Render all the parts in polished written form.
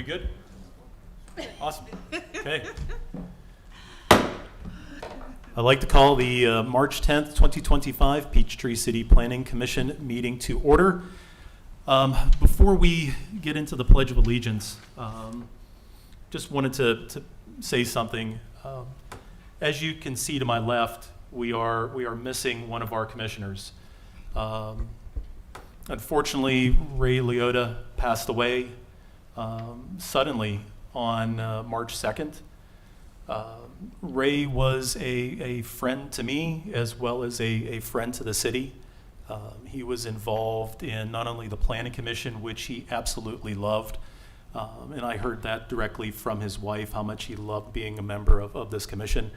We good? Awesome. Okay. I'd like to call the March 10th, 2025 Peachtree City Planning Commission meeting to order. Before we get into the Pledge of Allegiance, just wanted to say something. As you can see to my left, we are missing one of our commissioners. Unfortunately, Ray Liotta passed away suddenly on March 2nd. Ray was a friend to me as well as a friend to the city. He was involved in not only the Planning Commission, which he absolutely loved, and I heard that directly from his wife, how much he loved being a member of this commission.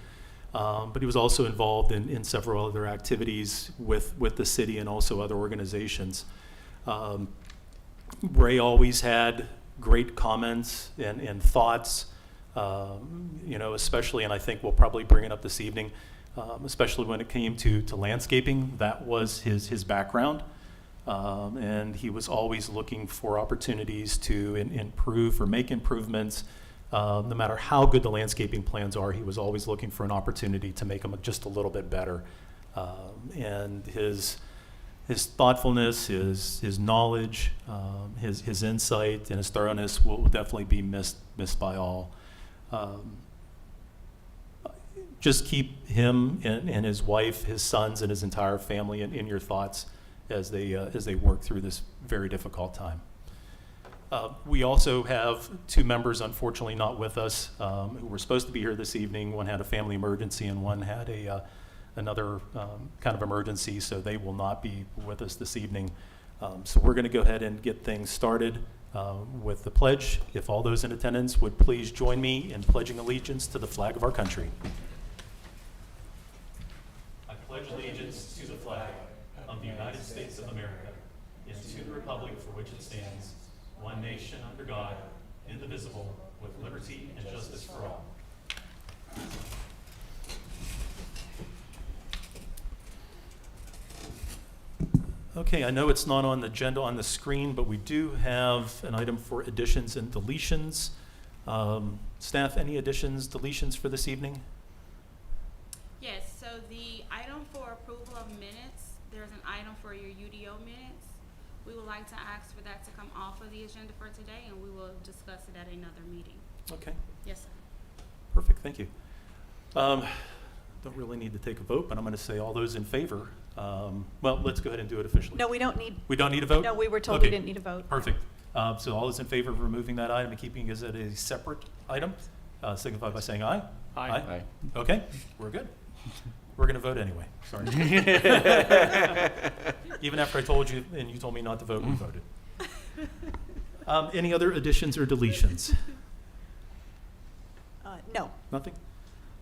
But he was also involved in several other activities with the city and also other organizations. Ray always had great comments and thoughts, especially, and I think we'll probably bring it up this evening, especially when it came to landscaping. That was his background. And he was always looking for opportunities to improve or make improvements. No matter how good the landscaping plans are, he was always looking for an opportunity to make them just a little bit better. And his thoughtfulness, his knowledge, his insight, and his thoroughness will definitely be missed by all. Just keep him and his wife, his sons, and his entire family in your thoughts as they work through this very difficult time. We also have two members, unfortunately, not with us, who were supposed to be here this evening. One had a family emergency, and one had another kind of emergency, so they will not be with us this evening. So we're going to go ahead and get things started with the pledge. If all those in attendance would please join me in pledging allegiance to the flag of our country. I pledge allegiance to the flag of the United States of America and to the republic for which it stands, one nation under God, indivisible, with liberty and justice for all. Okay, I know it's not on the agenda on the screen, but we do have an item for additions and deletions. Staff, any additions, deletions for this evening? Yes, so the item for approval of minutes, there's an item for your UDO minutes. We would like to ask for that to come off of the agenda for today, and we will discuss it at another meeting. Okay. Yes, sir. Perfect, thank you. Don't really need to take a vote, but I'm going to say all those in favor. Well, let's go ahead and do it officially. No, we don't need. We don't need a vote? No, we were told Okay. we didn't need a vote. Perfect. So all those in favor of removing that item and keeping it as a separate item, signify by saying aye. Aye. Aye. Okay, we're good. We're going to vote anyway. Sorry. Even after I told you and you told me not to vote, we voted. Any other additions or deletions? No. Nothing?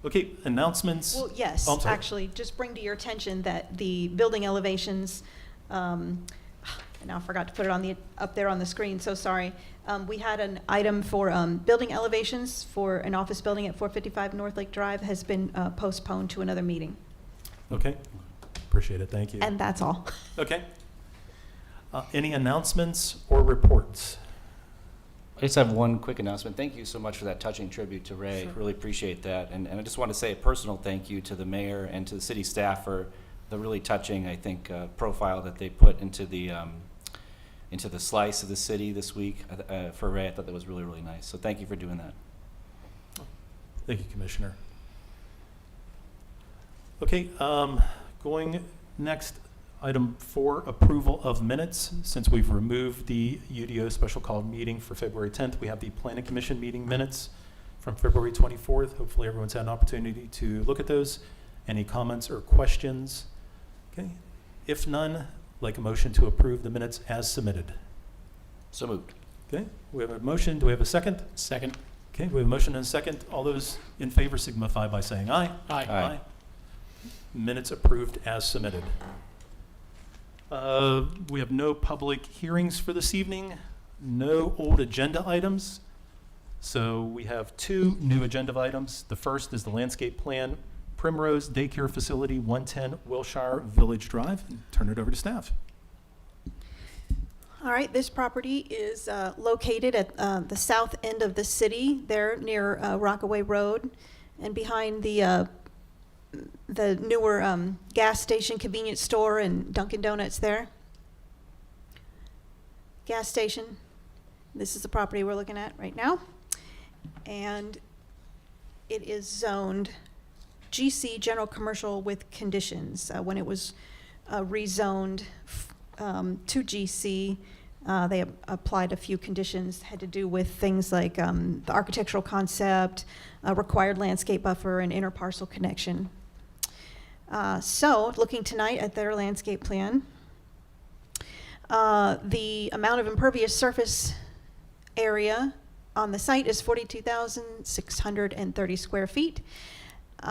Okay, announcements. Well, yes, Oh, I'm sorry. actually, just bring to your attention that the building elevations, and I forgot to put it up there on the screen, so sorry. We had an item for building elevations for an office building at 455 North Lake Drive has been postponed to another meeting. Okay, appreciate it, thank you. And that's all. Okay. Any announcements or reports? I just have one quick announcement. Thank you so much for that touching tribute to Ray. Sure. Really appreciate that. And I just want to say a personal thank you to the mayor and to the city staff for the really touching, I think, profile that they put into the slice of the city this week for Ray. I thought that was really, really nice. So thank you for doing that. Thank you, Commissioner. Okay, going next, item 4, approval of minutes. Since we've removed the UDO special call meeting for February 10th, we have the Planning Commission meeting minutes from February 24th. Hopefully everyone's had an opportunity to look at those. Any comments or questions? Okay, if none, like a motion to approve the minutes as submitted. So moved. Okay, we have a motion. Do we have a second? Second. Okay, we have a motion and a second. All those in favor signify by saying aye. Aye. Aye. Minutes approved as submitted. We have no public hearings for this evening, no old agenda items. So we have 2 new agenda items. The first is the landscape plan, Primrose Daycare Facility, 110 Wilshire Village Drive. Turn it over to staff. All right, this property is located at the south end of the city, there near Rockaway Road, and behind the newer gas station, convenience store, and Dunkin' Donuts there. Gas station. This is the property we're looking at right now. And it is zoned GC, general commercial with conditions. When it was rezoned to GC, they applied a few conditions, had to do with things like the architectural concept, required landscape buffer, and interparcel connection. So, looking tonight at their landscape plan, the amount of impervious surface area on the site is 42,630 square feet,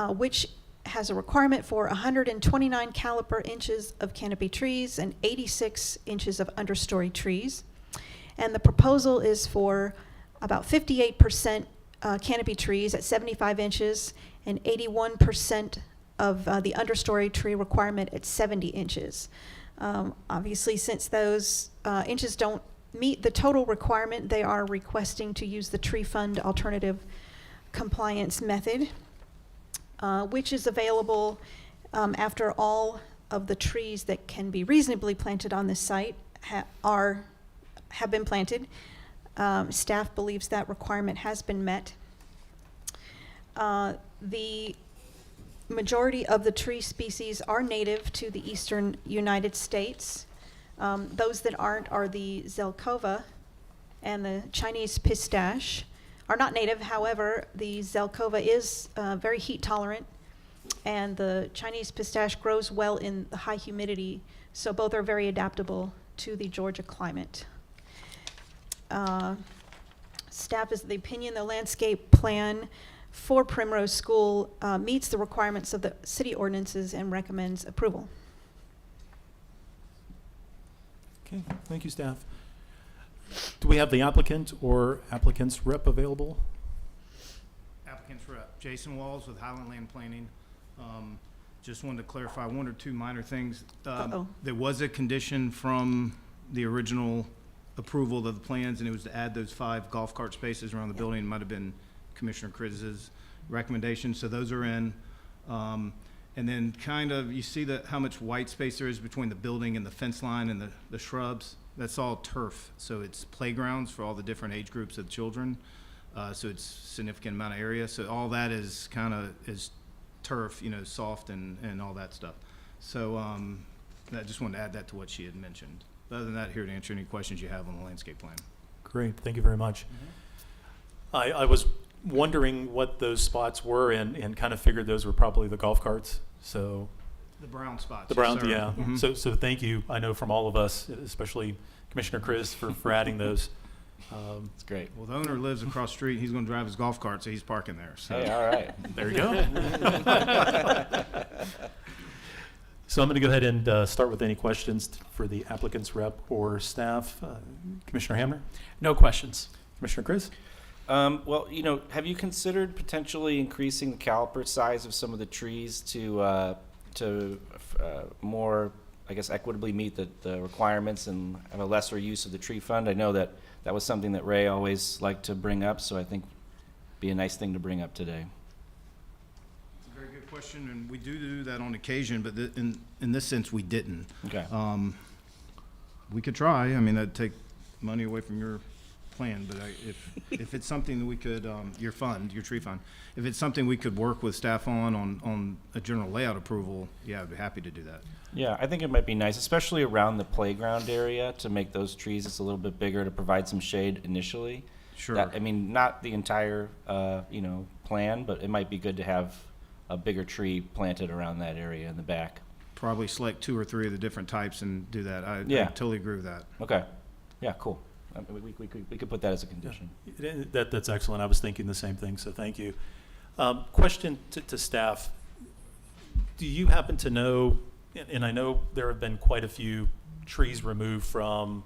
which has a requirement for 129 caliper inches of canopy trees and 86 inches of understory trees. And the proposal is for about 58% canopy trees at 75 inches and 81% of the understory tree requirement at 70 inches. Obviously, since those inches don't meet the total requirement, they are requesting to use the tree fund alternative compliance method, which is available after all of the trees that can be reasonably planted on this site have been planted. Staff believes that requirement has been met. The majority of the tree species are native to the eastern United States. Those that aren't are the Zelkova and the Chinese pistache. Are not native, however, the Zelkova is very heat tolerant, and the Chinese pistache grows well in the high humidity, so both are very adaptable to the Georgia climate. Staff is of the opinion the landscape plan for Primrose School meets the requirements of the city ordinances and recommends approval. Okay, thank you, staff. Do we have the applicant or applicant's rep available? Applicant's rep, Jason Walls with Highland Land Planning. Just wanted to clarify one or two minor things. There was a condition from the original approval of the plans, and it was to add those 5 golf cart spaces around the building. It might have been Commissioner Crizz's recommendation, so those are in. And then kind of, you see how much white space there is between the building and the fence line and the shrubs. That's all turf, so it's playgrounds for all the different age groups of children. So it's a significant amount of area. So all that is kind of is turf, soft and all that stuff. So I just wanted to add that to what she had mentioned. Other than that, here to answer any questions you have on the landscape plan. Great, thank you very much. I was wondering what those spots were and kind of figured those were probably the golf carts. So The brown spots. the brown, yes, sir. yeah. Mhm. So thank you. I know from all of us, especially Commissioner Chris, for adding those. It's great. Well, the owner lives across the street. He's going to drive his golf cart, so he's parking there. So. Hey, all right. There you go. So I'm going to go ahead and start with any questions for the applicant's rep or staff. Commissioner Hamner? No questions. Commissioner Chris? Well, have you considered potentially increasing the caliper size of some of the trees to more, I guess, equitably meet the requirements and have a lesser use of the tree fund? I know that was something that Ray always liked to bring up, so I think it'd be a nice thing to bring up today. It's a very good question, and we do that on occasion, but in this sense, we didn't. Okay. We could try. I mean, that'd take money away from your plan, but if it's something that we could, your tree fund, if it's something we could work with staff on a general layout approval, yeah, I'd be happy to do that. Yeah, I think it might be nice, especially around the playground area, to make those trees just a little bit bigger to provide some shade initially. Sure. I mean, not the entire, plan, but it might be good to have a bigger tree planted around that area in the back. Probably select 2 or 3 of the different types and do that. I Yeah. totally agree with that. Okay. Yeah, cool. We could put that as a condition. That's excellent. I was thinking the same thing, so thank you. Question to staff. Do you happen to know, and I know there have been quite a few trees removed from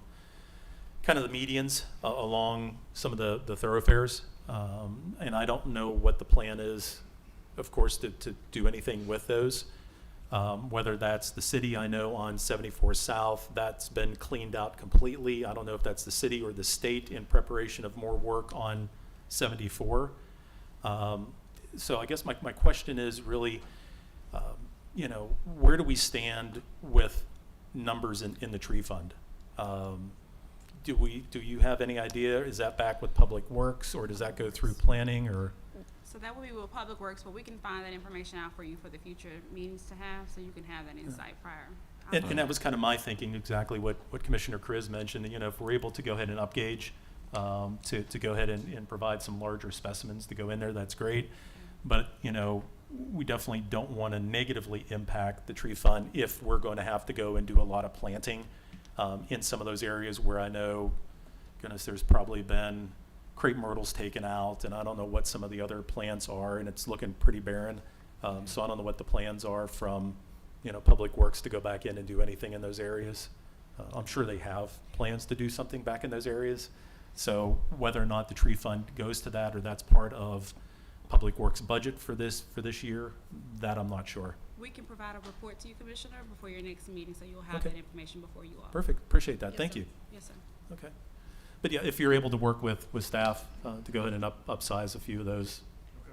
kind of the medians along some of the thoroughfares, and I don't know what the plan is, of course, to do anything with those. Whether that's the city, I know on 74 South, that's been cleaned out completely. I don't know if that's the city or the state in preparation of more work on 74. So I guess my question is really, where do we stand with numbers in the tree fund? Do you have any idea? Is that back with Public Works, or does that go through planning, or? So that will be with Public Works, but we can find that information out for you for the future meetings to have, so you can have that insight prior. And that was kind of my thinking, exactly what Commissioner Chris mentioned. If we're able to go ahead and upgauge, to go ahead and provide some larger specimens to go in there, that's great. But, we definitely don't want to negatively impact the tree fund if we're going to have to go and do a lot of planting in some of those areas where I know, goodness, there's probably been crepe myrtles taken out, and I don't know what some of the other plants are, and it's looking pretty barren. So I don't know what the plans are from, Public Works to go back in and do anything in those areas. I'm sure they have plans to do something back in those areas. So whether or not the tree fund goes to that, or that's part of Public Works budget for this year, that I'm not sure. We can provide a report to you, Commissioner, before your next meeting, so you'll have Okay. that information before you all. Perfect, appreciate that, Yes, thank sir. you. Yes, sir. Okay. But yeah, if you're able to work with staff to go ahead and upsize a few of those,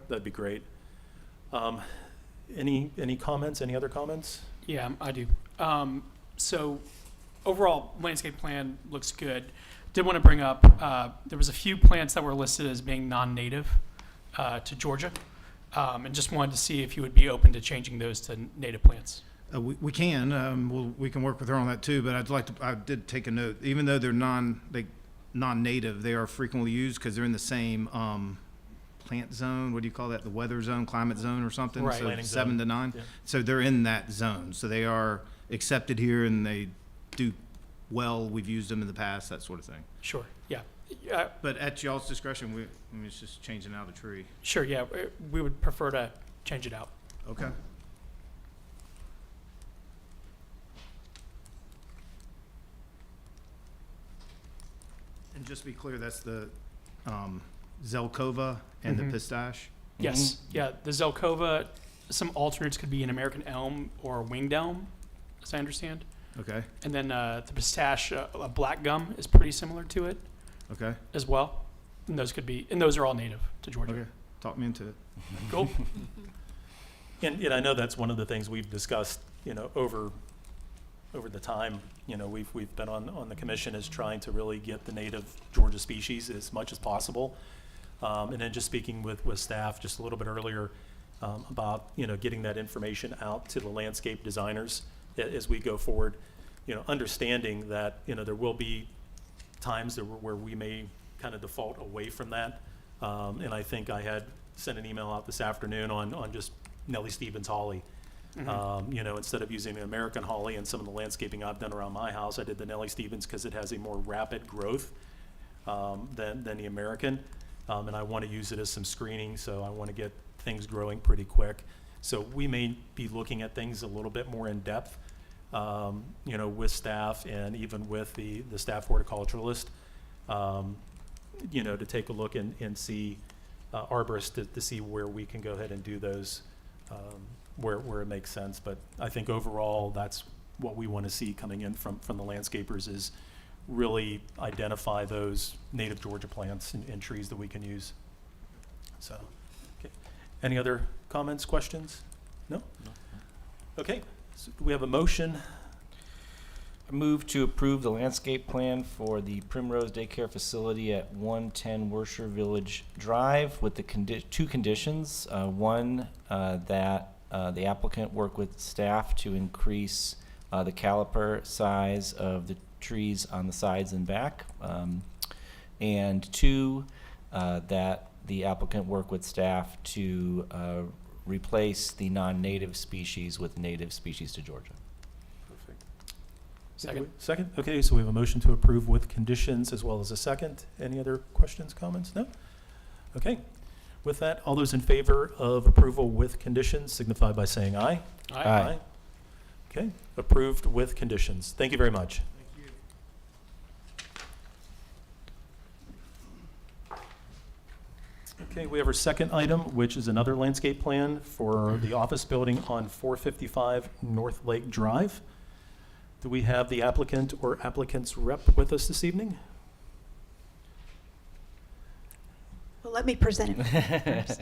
that'd be great. Any comments, any other comments? Yeah, I do. So overall landscape plan looks good. Did want to bring up, there was a few plants that were listed as being non-native to Georgia. And just wanted to see if you would be open to changing those to native plants. We can, we can work with her on that too, but I did take a note, even though they're non-native, they are frequently used because they're in the same, plant zone, what do you call that, the weather zone, climate zone or something? Right. So Planting 7 zone. to 9. Yeah. So they're in that zone, so they are accepted here and they do well, we've used them in the past, that sort of thing. Sure, yeah. But at y'all's discretion, it's just changing out a tree. Sure, yeah. We would prefer to change it out. Okay. And just to be clear, that's the Zelkova and Mhm. the pistache? Yes, yeah. The Zelkova, some alternates could be an American elm or a winged elm, as I understand. Okay, And then the pistache, a black gum, is pretty similar to it okay, as well. And those are all native to Georgia. okay. Talk me into it. Cool. And I know that's one of the things we've discussed, over the time, we've been on the commission, is trying to really get the native Georgia species as much as possible. And then just speaking with staff just a little bit earlier, about, getting that information out to the landscape designers as we go forward, understanding that, there will be times where we may kind of default away from that. And I think I had sent an email out this afternoon on just Nellie Stevens holly. Instead of using the American holly and some of the landscaping I've done around my house, I did the Nellie Stevens because it has a more rapid growth than the American. And I want to use it as some screening, so I want to get things growing pretty quick. So we may be looking at things a little bit more in depth, with staff and even with the staff horticulturalist, to take a look and see arborists to see where we can go ahead and do those, where it makes sense. But I think overall, that's what we want to see coming in from the landscapers, is really identify those native Georgia plants and trees that we can use. So, okay. Any other comments, questions? No? Okay, so do we have a motion? I move to approve the landscape plan for the Primrose Daycare Facility at 110 Worcester Village Drive with the two conditions. One, that the applicant work with staff to increase the caliper size of the trees on the sides and back. And two, that the applicant work with staff to replace the non-native species with native species to Georgia. Perfect. Second. Second? Okay, so we have a motion to approve with conditions as well as a second. Any other questions, comments? No? Okay. With that, all those in favor of approval with conditions signify by saying aye. Aye. Okay, approved with conditions. Thank you very much. Okay, we have our second item, which is another landscape plan for the office building on 455 North Lake Drive. Do we have the applicant or applicant's rep with us this evening? Well, let me present it first.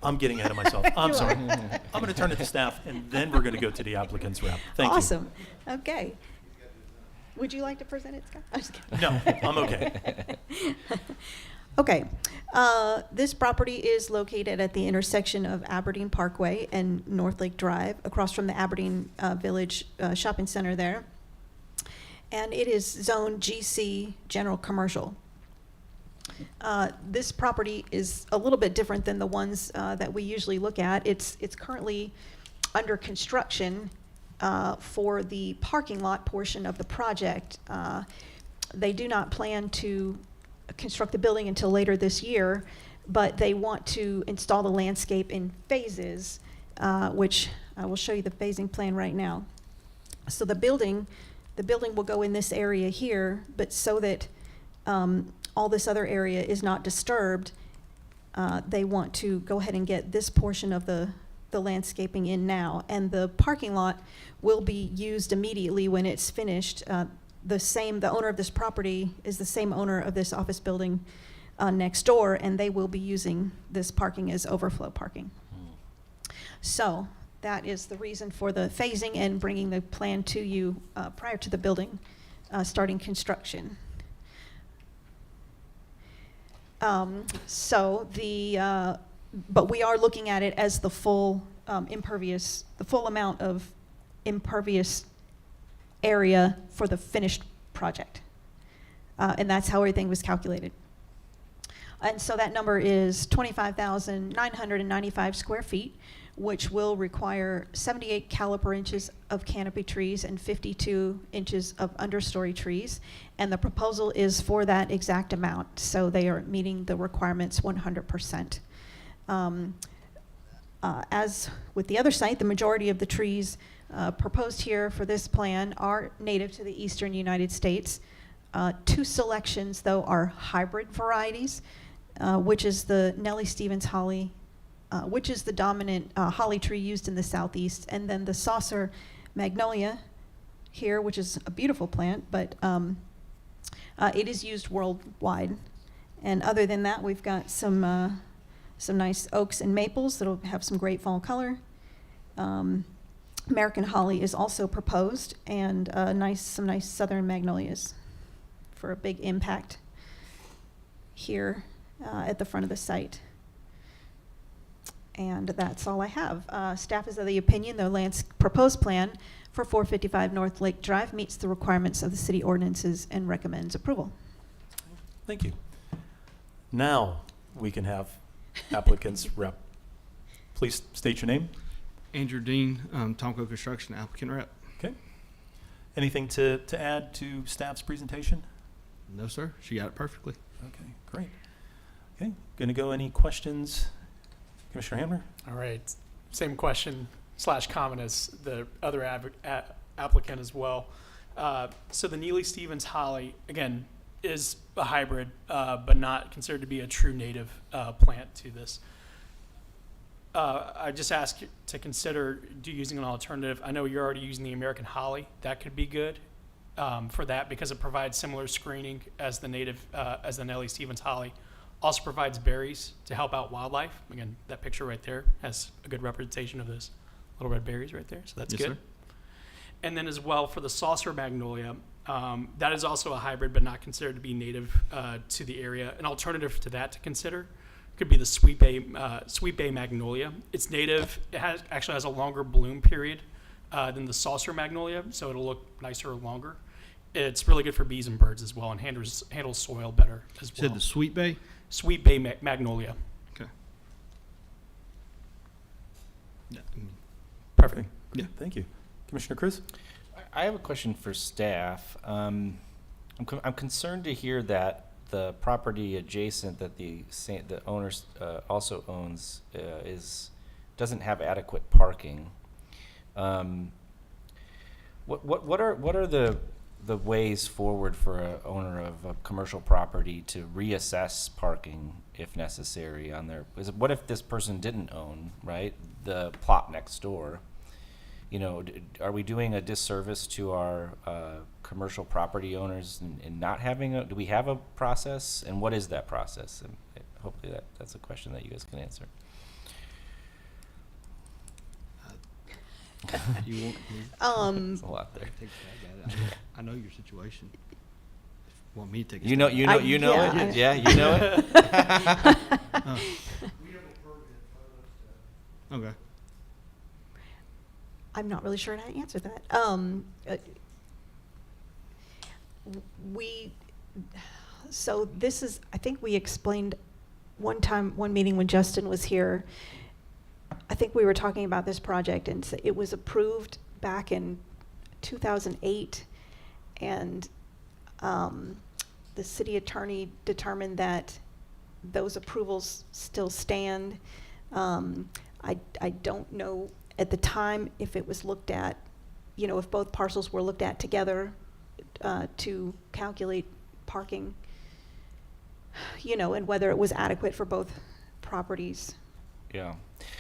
I'm getting ahead of myself. I'm You sorry. are. I'm going to turn it to staff, and then we're going to go to the applicant's rep. Thank you. Awesome. Okay. Would you like to present it, Scott? I'm just kidding. No, I'm okay. Okay. This property is located at the intersection of Aberdeen Parkway and North Lake Drive, across from the Aberdeen Village Shopping Center there. And it is zone GC, General Commercial. This property is a little bit different than the ones that we usually look at. It's currently under construction for the parking lot portion of the project. They do not plan to construct the building until later this year, but they want to install the landscape in phases, which I will show you the phasing plan right now. So the building will go in this area here, but so that all this other area is not disturbed, they want to go ahead and get this portion of the landscaping in now. And the parking lot will be used immediately when it's finished. The owner of this property is the same owner of this office building next door, and they will be using this parking as overflow parking. So that is the reason for the phasing and bringing the plan to you prior to the building starting construction. But we are looking at it as the full the full amount of impervious area for the finished project. And that's how everything was calculated. And so that number is 25,995 square feet, which will require 78 caliper inches of canopy trees and 52 inches of understory trees. And the proposal is for that exact amount, so they are meeting the requirements 100%. As with the other site, the majority of the trees proposed here for this plan are native to the eastern United States. Two selections, though, are hybrid varieties, which is the Nellie Stevens holly, which is the dominant holly tree used in the southeast, and then the saucer magnolia here, which is a beautiful plant, but it is used worldwide. And other than that, we've got some nice oaks and maples that'll have some great fall color. American holly is also proposed, and some nice southern magnolias for a big impact here at the front of the site. And that's all I have. Staff is of the opinion the proposed plan for 455 North Lake Drive meets the requirements of the city ordinances and recommends approval. Thank you. Now we can have applicant's rep. Please state your name. Andrew Dean, Tomco Construction applicant rep. Okay. Anything to add to staff's presentation? No, sir. She got it perfectly. Okay, great. Okay, going to go any questions? Commissioner Hamner? All right. Same question / comment as the other applicant as well. So the Neely Stevens holly, again, is a hybrid, but not considered to be a true native plant to this. I just ask you to consider using an alternative. I know you're already using the American holly. That could be good for that because it provides similar screening as the native, as the Nellie Stevens holly. Also provides berries to help out wildlife. Again, that picture right there has a good representation of those little red berries right there, so that's Yes, good. sir. And then as well for the saucer magnolia, that is also a hybrid but not considered to be native to the area. An alternative to that to consider could be the Sweet Bay magnolia. It's native. It actually has a longer bloom period than the saucer magnolia, so it'll look nicer longer. It's really good for bees and birds as well, and handles soil better as You well. said the Sweet Bay? Sweet Bay magnolia. Okay. Yeah. Perfect. Yeah. Thank you. Commissioner Cruz? I have a question for staff. I'm concerned to hear that the property adjacent that the owner also owns doesn't have adequate parking. What are the the ways forward for a owner of a commercial property to reassess parking if necessary on their, what if this person didn't own, right, the plot next door? You know, are we doing a disservice to our commercial property owners in not having do we have a process, and what is that process? And hopefully that's a question that you guys can answer. You There's a lot there. take a stab at it. I know your situation. Want me to take a You stab know, at it? you know yeah, it. Yeah, you know it. Okay. I'm not really sure how to answer that. So this is, I think we explained one meeting when Justin was here, I think we were talking about this project, and it was approved back in 2008, and the city attorney determined that those approvals still stand. I don't know at the time if it was looked at, if both parcels were looked at together to calculate parking, and whether it was adequate for both properties. Yeah.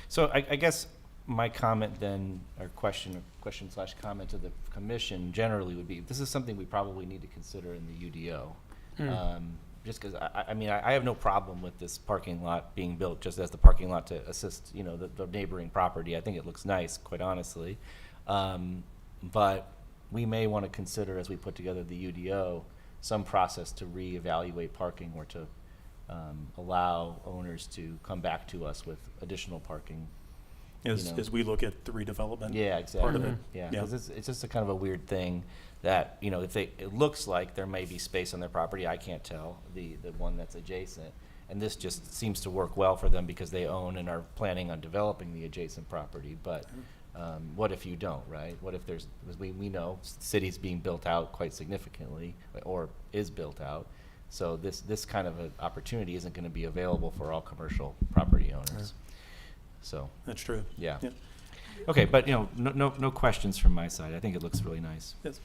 So I guess my comment then, or question/comment to the commission generally would be, this is something we probably need to consider in the UDO. Just because, I mean, I have no problem with this parking lot being built just as the parking lot to assist, the neighboring property. I think it looks nice, quite honestly. But we may want to consider, as we put together the UDO, some process to reevaluate parking, or to allow owners to come back to us with additional parking. As we look at the redevelopment. Yeah, exactly. Part of it. Yeah, Yeah. because it's just a kind of a weird thing that, if it looks like there may be space on their property, I can't tell, the one that's adjacent. And this just seems to work well for them because they own and are planning on developing the adjacent property. But what if you don't, right? What if there's, we know cities being built out quite significantly, or is built out. So this kind of an opportunity isn't going to be available for all commercial property owners. Right. So That's true. yeah. Yeah. Okay, but no questions from my side. I think it looks really nice. Yes.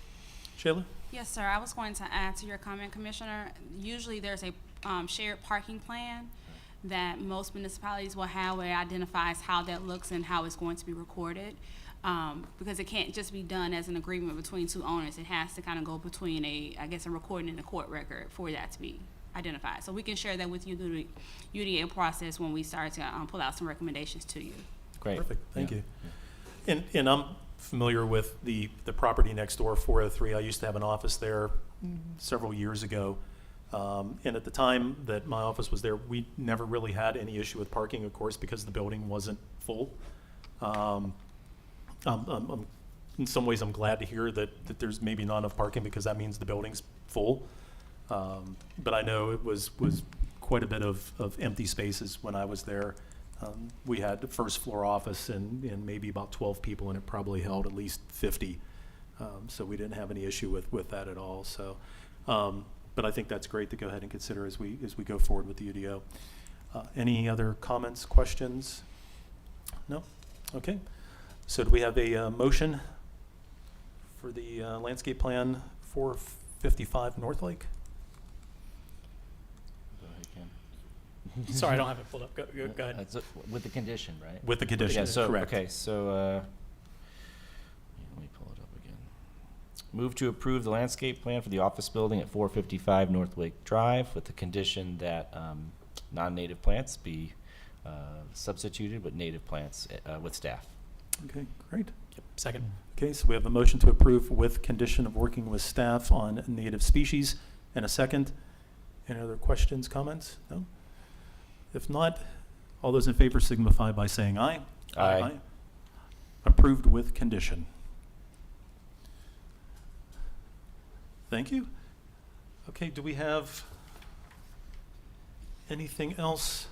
Shayla? Yes, sir. I was going to add to your comment, Commissioner. Usually there's a shared parking plan that most municipalities will have, where it identifies how that looks and how it's going to be recorded. Because it can't just be done as an agreement between two owners. It has to kind of go between a recording and a court record for that to be identified. So we can share that with you through the UDA process when we start to pull out some recommendations to you. Great. Perfect. Thank Yeah. you. And I'm familiar with the property next door, 403. I used to have an office there several years ago. And at the time that my office was there, we never really had any issue with parking, of course, because the building wasn't full. In some ways, I'm glad to hear that there's maybe not enough parking, because that means the building's full. But I know it was quite a bit of empty spaces when I was there. We had the first floor office and maybe about 12 people, and it probably held at least 50. So we didn't have any issue with that at all. So, but I think that's great to go ahead and consider as we go forward with the UDO. Any other comments, questions? No? Okay. So do we have a motion for the landscape plan 455 North Lake? Go ahead, Ken. Sorry, I don't have it pulled up. Go ahead. That's with the condition, right? With the conditions, Yeah, so, correct. okay, so, let me pull it up again. Move to approve the landscape plan for the office building at 455 North Lake Drive with the condition that non-native plants be substituted with native plants with staff. Okay, great. Yep, second. Okay, so we have a motion to approve with condition of working with staff on native species, and a second. Any other questions, comments? No? If not, all those in favor signify by saying aye. Aye. Approved with condition. Thank you. Okay, do we have anything else?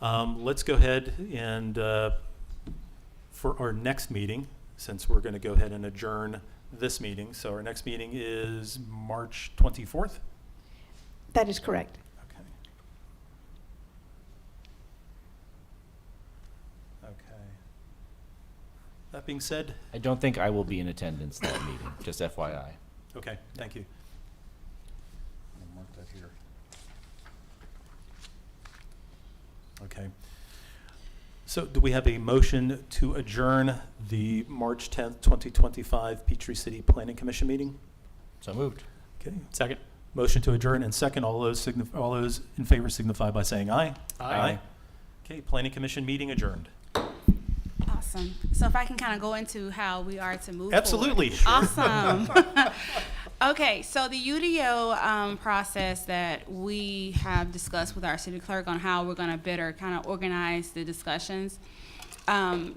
Let's go ahead and, for our next meeting, since we're going to go ahead and adjourn this meeting, so our next meeting is March 24th? That is correct. Okay. Okay. That being said, I don't think I will be in attendance that meeting, just FYI. Okay, thank you. I'll mark that here. Okay. So do we have a motion to adjourn the March 10th, 2025 Peachtree City Planning Commission meeting? So moved. Okay. Second. Motion to adjourn and second. All those in favor signify by saying aye. Aye. Okay, Planning Commission meeting adjourned. Awesome. So if I can kind of go into how we are to move Absolutely. forward. Sure. Awesome. Okay, so the UDO process that we have discussed with our city clerk on how we're going to better kind of organize the discussions.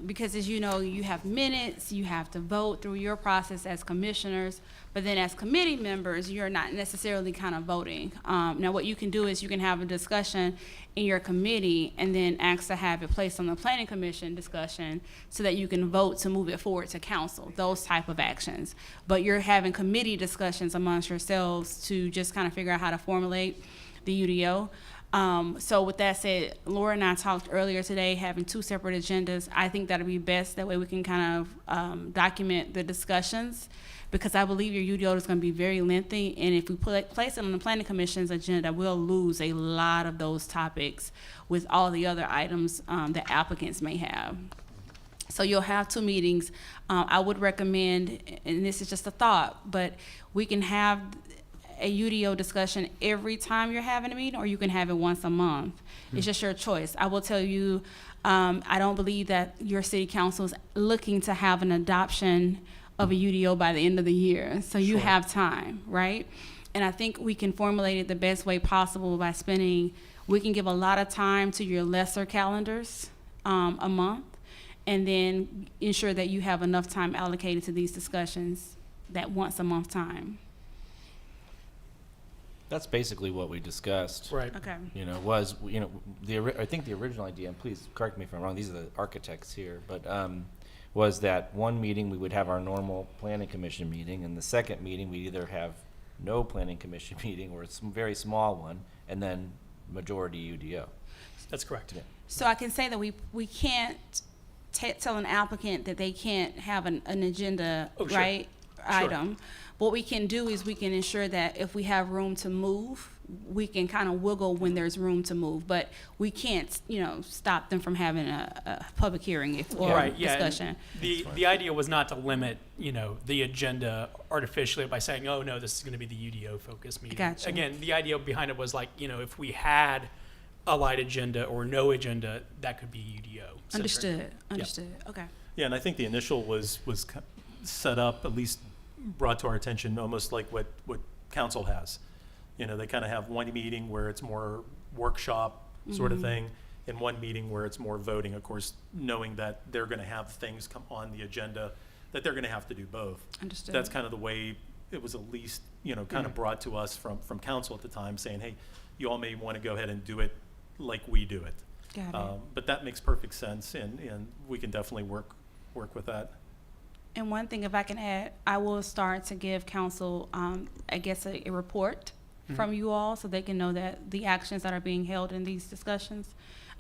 Because as you know, you have minutes, you have to vote through your process as commissioners, but then as committee members, you're not necessarily kind of voting. Now what you can do is you can have a discussion in your committee and then ask to have it placed on the planning commission discussion so that you can vote to move it forward to council, those type of actions. But you're having committee discussions amongst yourselves to just kind of figure out how to formulate the UDO. So with that said, Laura and I talked earlier today, having 2 separate agendas. I think that'll be best. That way we can kind of document the discussions, because I believe your UDO is going to be very lengthy. And if we place it on the Planning Commission's agenda, we'll lose a lot of those topics with all the other items that applicants may have. So you'll have 2 meetings. I would recommend, and this is just a thought, but we can have a UDO discussion every time you're having a meeting, or you can have it once a month. It's just your choice. I will tell you, I don't believe that your city council is looking to have an adoption of a UDO by the end of the year. So you have time, right? And I think we can formulate it the best way possible by we can give a lot of time to your lesser calendars a month, and then ensure that you have enough time allocated to these discussions, that once a month time. That's basically what we discussed. Right. Okay. I think the original idea, and please correct me if I'm wrong, these are the architects here, but was that one meeting we would have our normal planning commission meeting, and the second meeting we'd either have no planning commission meeting or a very small one, and then majority UDO. That's correct. Yeah. So I can say that we can't tell an applicant that they can't have an agenda, Oh, sure. right, item. What we can do is we can ensure that if we have room to move, we can kind of wiggle when there's room to move, but we can't, stop them from having a public hearing or Right, yeah. and discussion. The idea was not to limit, the agenda artificially by saying, oh, no, this is going to be the UDO focus meeting. Gotcha. Again, the idea behind it was like, if we had a light agenda or no agenda, that could be UDO. Understood. Okay. Yeah, and I think the initial was set up, at least brought to our attention, almost like what council has. They kind of have one meeting where it's more workshop sort of thing, and one meeting where it's more voting, of course, knowing that they're going to have things come on the agenda that they're going to have to do both. Understood. That's kind of the way it was at least, kind of brought to us from council at the time, saying, hey, you all may want to go ahead and do it like we do it. Got it. But that makes perfect sense, and we can definitely work with that. And one thing, if I can add, I will start to give council, I guess, a report from you all, so they can know that the actions that are being held in these discussions.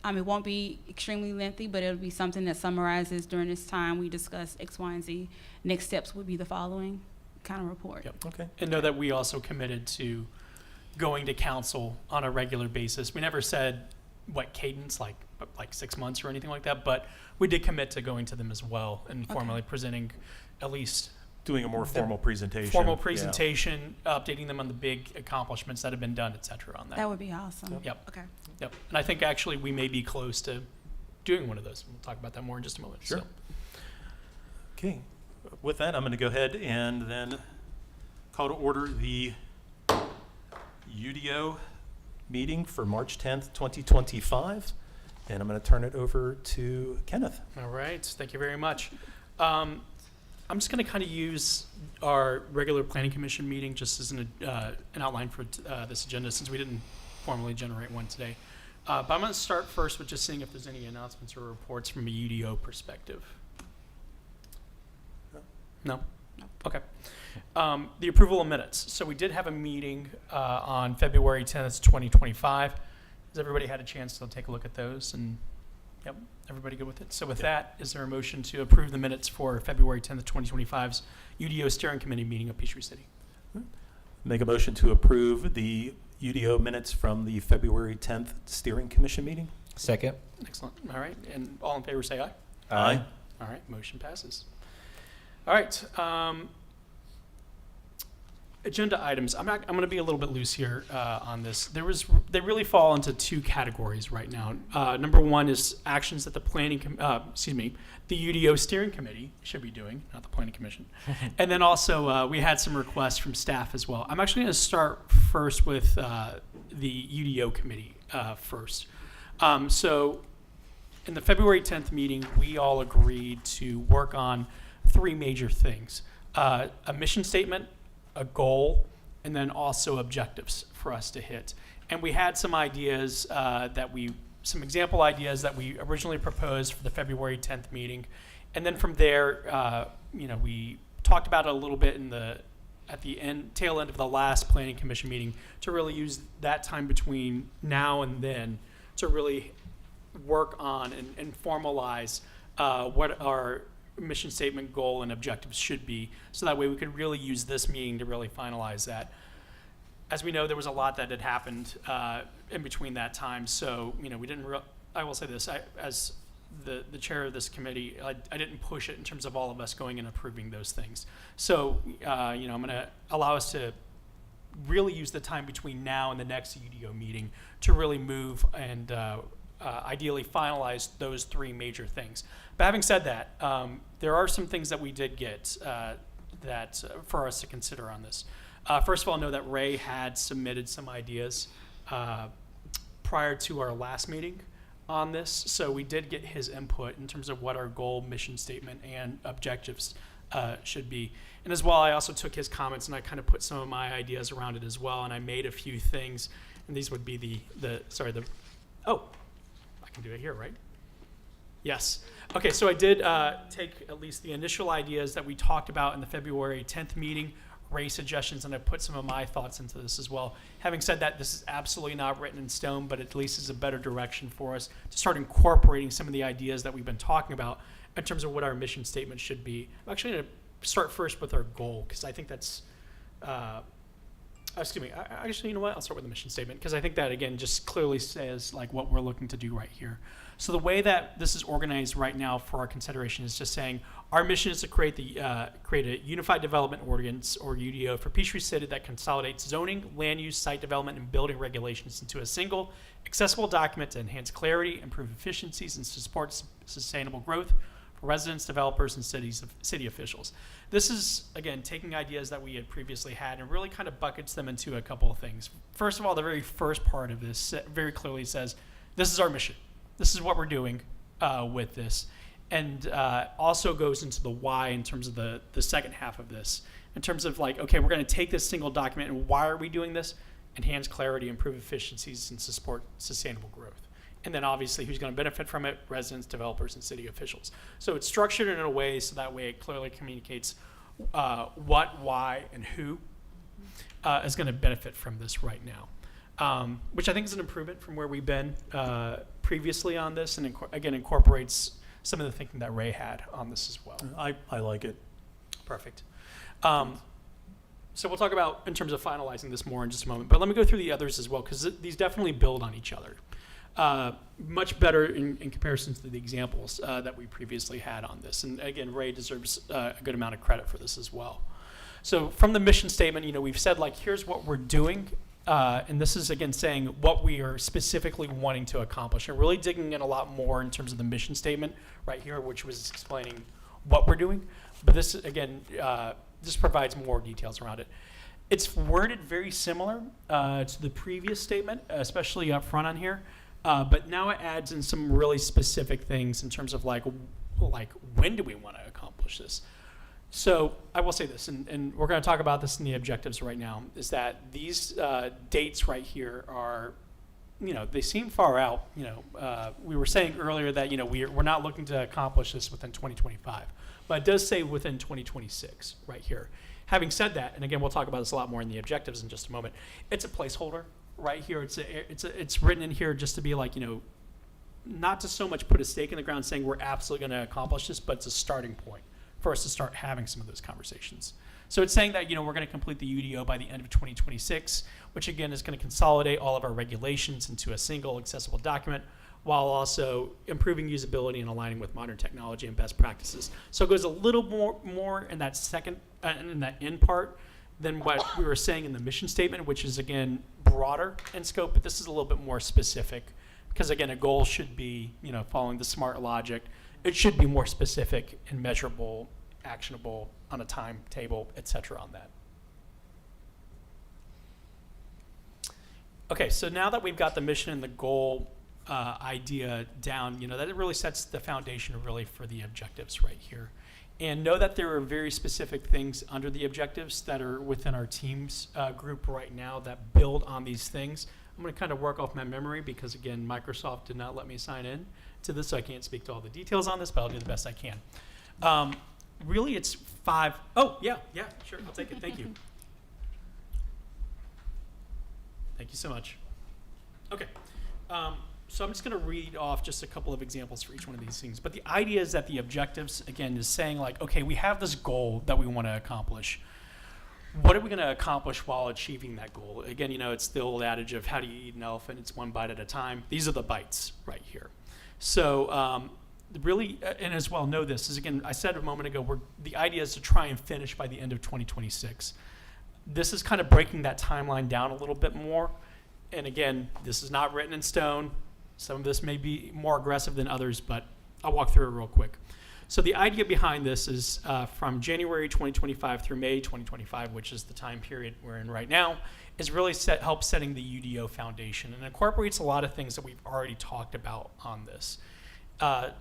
It won't be extremely lengthy, but it'll be something that summarizes during this time we discuss X, Y, and Z. Next steps would be the following kind of report. Yep. Okay. And know that we also committed to going to council on a regular basis. We never said what cadence, like 6 months or anything like that, but we did commit to going to them as well and formally presenting at least Doing a more formal presentation. formal Yeah. presentation, updating them on the big accomplishments that have been done, et cetera, on that. That would be awesome. Yep. Okay. Yep. And I think actually we may be close to doing one of those. We'll talk about that more in just a moment. Sure. So. Okay. With that, I'm going to go ahead and then call to order the UDO meeting for March 10th, 2025. And I'm going to turn it over to Kenneth. All right. Thank you very much. I'm just going to kind of use our regular planning commission meeting just as an outline for this agenda, since we didn't formally generate one today. But I'm going to start first with just seeing if there's any announcements or reports from a UDO perspective. No? Okay. The approval of minutes. So we did have a meeting on February 10th, 2025. Has everybody had a chance to take a look at those? And yep, everybody good with it? So with that, is there a motion to approve the minutes for February 10th, 2025's UDO Steering Committee meeting of Peachtree City? Make a motion to approve the UDO minutes from the February 10th Steering Commission meeting. Second. Excellent. All right. And all in favor say aye. Aye. All right. Motion passes. All right. Agenda items. I'm going to be a little bit loose here on this. They really fall into two categories right now. Number one is actions that the the UDO steering committee should be doing, not the planning commission. And then also we had some requests from staff as well. I'm actually going to start first with the UDO committee first. So in the February 10th meeting, we all agreed to work on three major things: a mission statement, a goal, and then also objectives for us to hit. And we had some ideas some example ideas that we originally proposed for the February 10th meeting. And then from there, we talked about it a little bit at the tail end of the last planning commission meeting to really use that time between now and then to really work on and formalize what our mission statement, goal, and objectives should be, so that way we could really use this meeting to really finalize that. As we know, there was a lot that had happened in between that time, so we didn't. I will say this: as the chair of this committee, I didn't push it in terms of all of us going and approving those things. So I'm going to allow us to really use the time between now and the next UDO meeting to really move and ideally finalize those three major things. But having said that, there are some things that we did get that for us to consider on this. First of all, know that Ray had submitted some ideas prior to our last meeting on this, so we did get his input in terms of what our goal, mission statement, and objectives should be. And as well, I also took his comments and I kind of put some of my ideas around it as well, and I made a few things, and these would be oh, I can do it here, right? Yes. Okay, so I did take at least the initial ideas that we talked about in the February 10th meeting, Ray's suggestions, and I put some of my thoughts into this as well. Having said that, this is absolutely not written in stone, but at least is a better direction for us to start incorporating some of the ideas that we've been talking about in terms of what our mission statement should be. I'm actually going to start first with our goal, because I think that's actually, you know what? I'll start with the mission statement, because I think that, again, just clearly says like what we're looking to do right here. So the way that this is organized right now for our consideration is just saying our mission is to create a unified development ordinance, or UDO, for Peachtree City that consolidates zoning, land use, site development, and building regulations into a single, accessible document to enhance clarity, improve efficiencies, and to support sustainable growth for residents, developers, and city officials. This is, again, taking ideas that we had previously had and really kind of buckets them into a couple of things. First of all, the very first part of this very clearly says, this is our mission. This is what we're doing with this. And also goes into the why in terms of the second half of this. In terms of like, okay, we're going to take this single document, and why are we doing this? Enhance clarity, improve efficiencies, and support sustainable growth. And then obviously who's going to benefit from it? Residents, developers, and city officials. So it's structured in a way so that way it clearly communicates what, why, and who is going to benefit from this right now. Which I think is an improvement from where we've been previously on this, and again incorporates some of the thinking that Ray had on this as well. I like it. Perfect. So we'll talk about in terms of finalizing this more in just a moment, but let me go through the others as well, because these definitely build on each other. Much better in comparison to the examples that we previously had on this. And again, Ray deserves a good amount of credit for this as well. So from the mission statement, we've said like, here's what we're doing. And this is, again, saying what we are specifically wanting to accomplish, and really digging in a lot more in terms of the mission statement right here, which was explaining what we're doing. But this, again, this provides more details around it. It's worded very similar to the previous statement, especially up front on here. But now it adds in some really specific things in terms of like when do we want to accomplish this? So I will say this, and we're going to talk about this in the objectives right now, is that these dates right here are, they seem far out. We were saying earlier that, we're not looking to accomplish this within 2025, but it does say within 2026 right here. Having said that, and again, we'll talk about this a lot more in the objectives in just a moment, it's a placeholder right here. It's written in here just to be like, not to so much put a stake in the ground saying we're absolutely going to accomplish this, but it's a starting point for us to start having some of those conversations. So it's saying that, we're going to complete the UDO by the end of 2026, which again is going to consolidate all of our regulations into a single accessible document, while also improving usability and aligning with modern technology and best practices. So it goes a little more in that in that end part than what we were saying in the mission statement, which is again broader in scope, but this is a little bit more specific, because again, a goal should be, following the SMART logic. It should be more specific and measurable, actionable on a timetable, et cetera, on that. Okay, so now that we've got the mission and the goal idea down, that it really sets the foundation really for the objectives right here. And know that there are very specific things under the objectives that are within our teams group right now that build on these things. I'm going to kind of work off my memory because, again, Microsoft did not let me sign in to this, so I can't speak to all the details on this, but I'll do the best I can. Really, it's 5. Oh, yeah, sure, I'll take it. Thank you. Thank you so much. Okay. So I'm just going to read off just a couple of examples for each one of these things. But the idea is that the objectives, again, is saying like, okay, we have this goal that we want to accomplish. What are we going to accomplish while achieving that goal? Again, it's the old adage of how do you eat an elephant? It's one bite at a time. These are the bites right here. So really, and as well, know this is, again, I said a moment ago, the idea is to try and finish by the end of 2026. This is kind of breaking that timeline down a little bit more. And again, this is not written in stone. Some of this may be more aggressive than others, but I'll walk through it real quick. So the idea behind this is from January 2025 through May 2025, which is the time period we're in right now, is really help setting the UDO foundation and incorporates a lot of things that we've already talked about on this.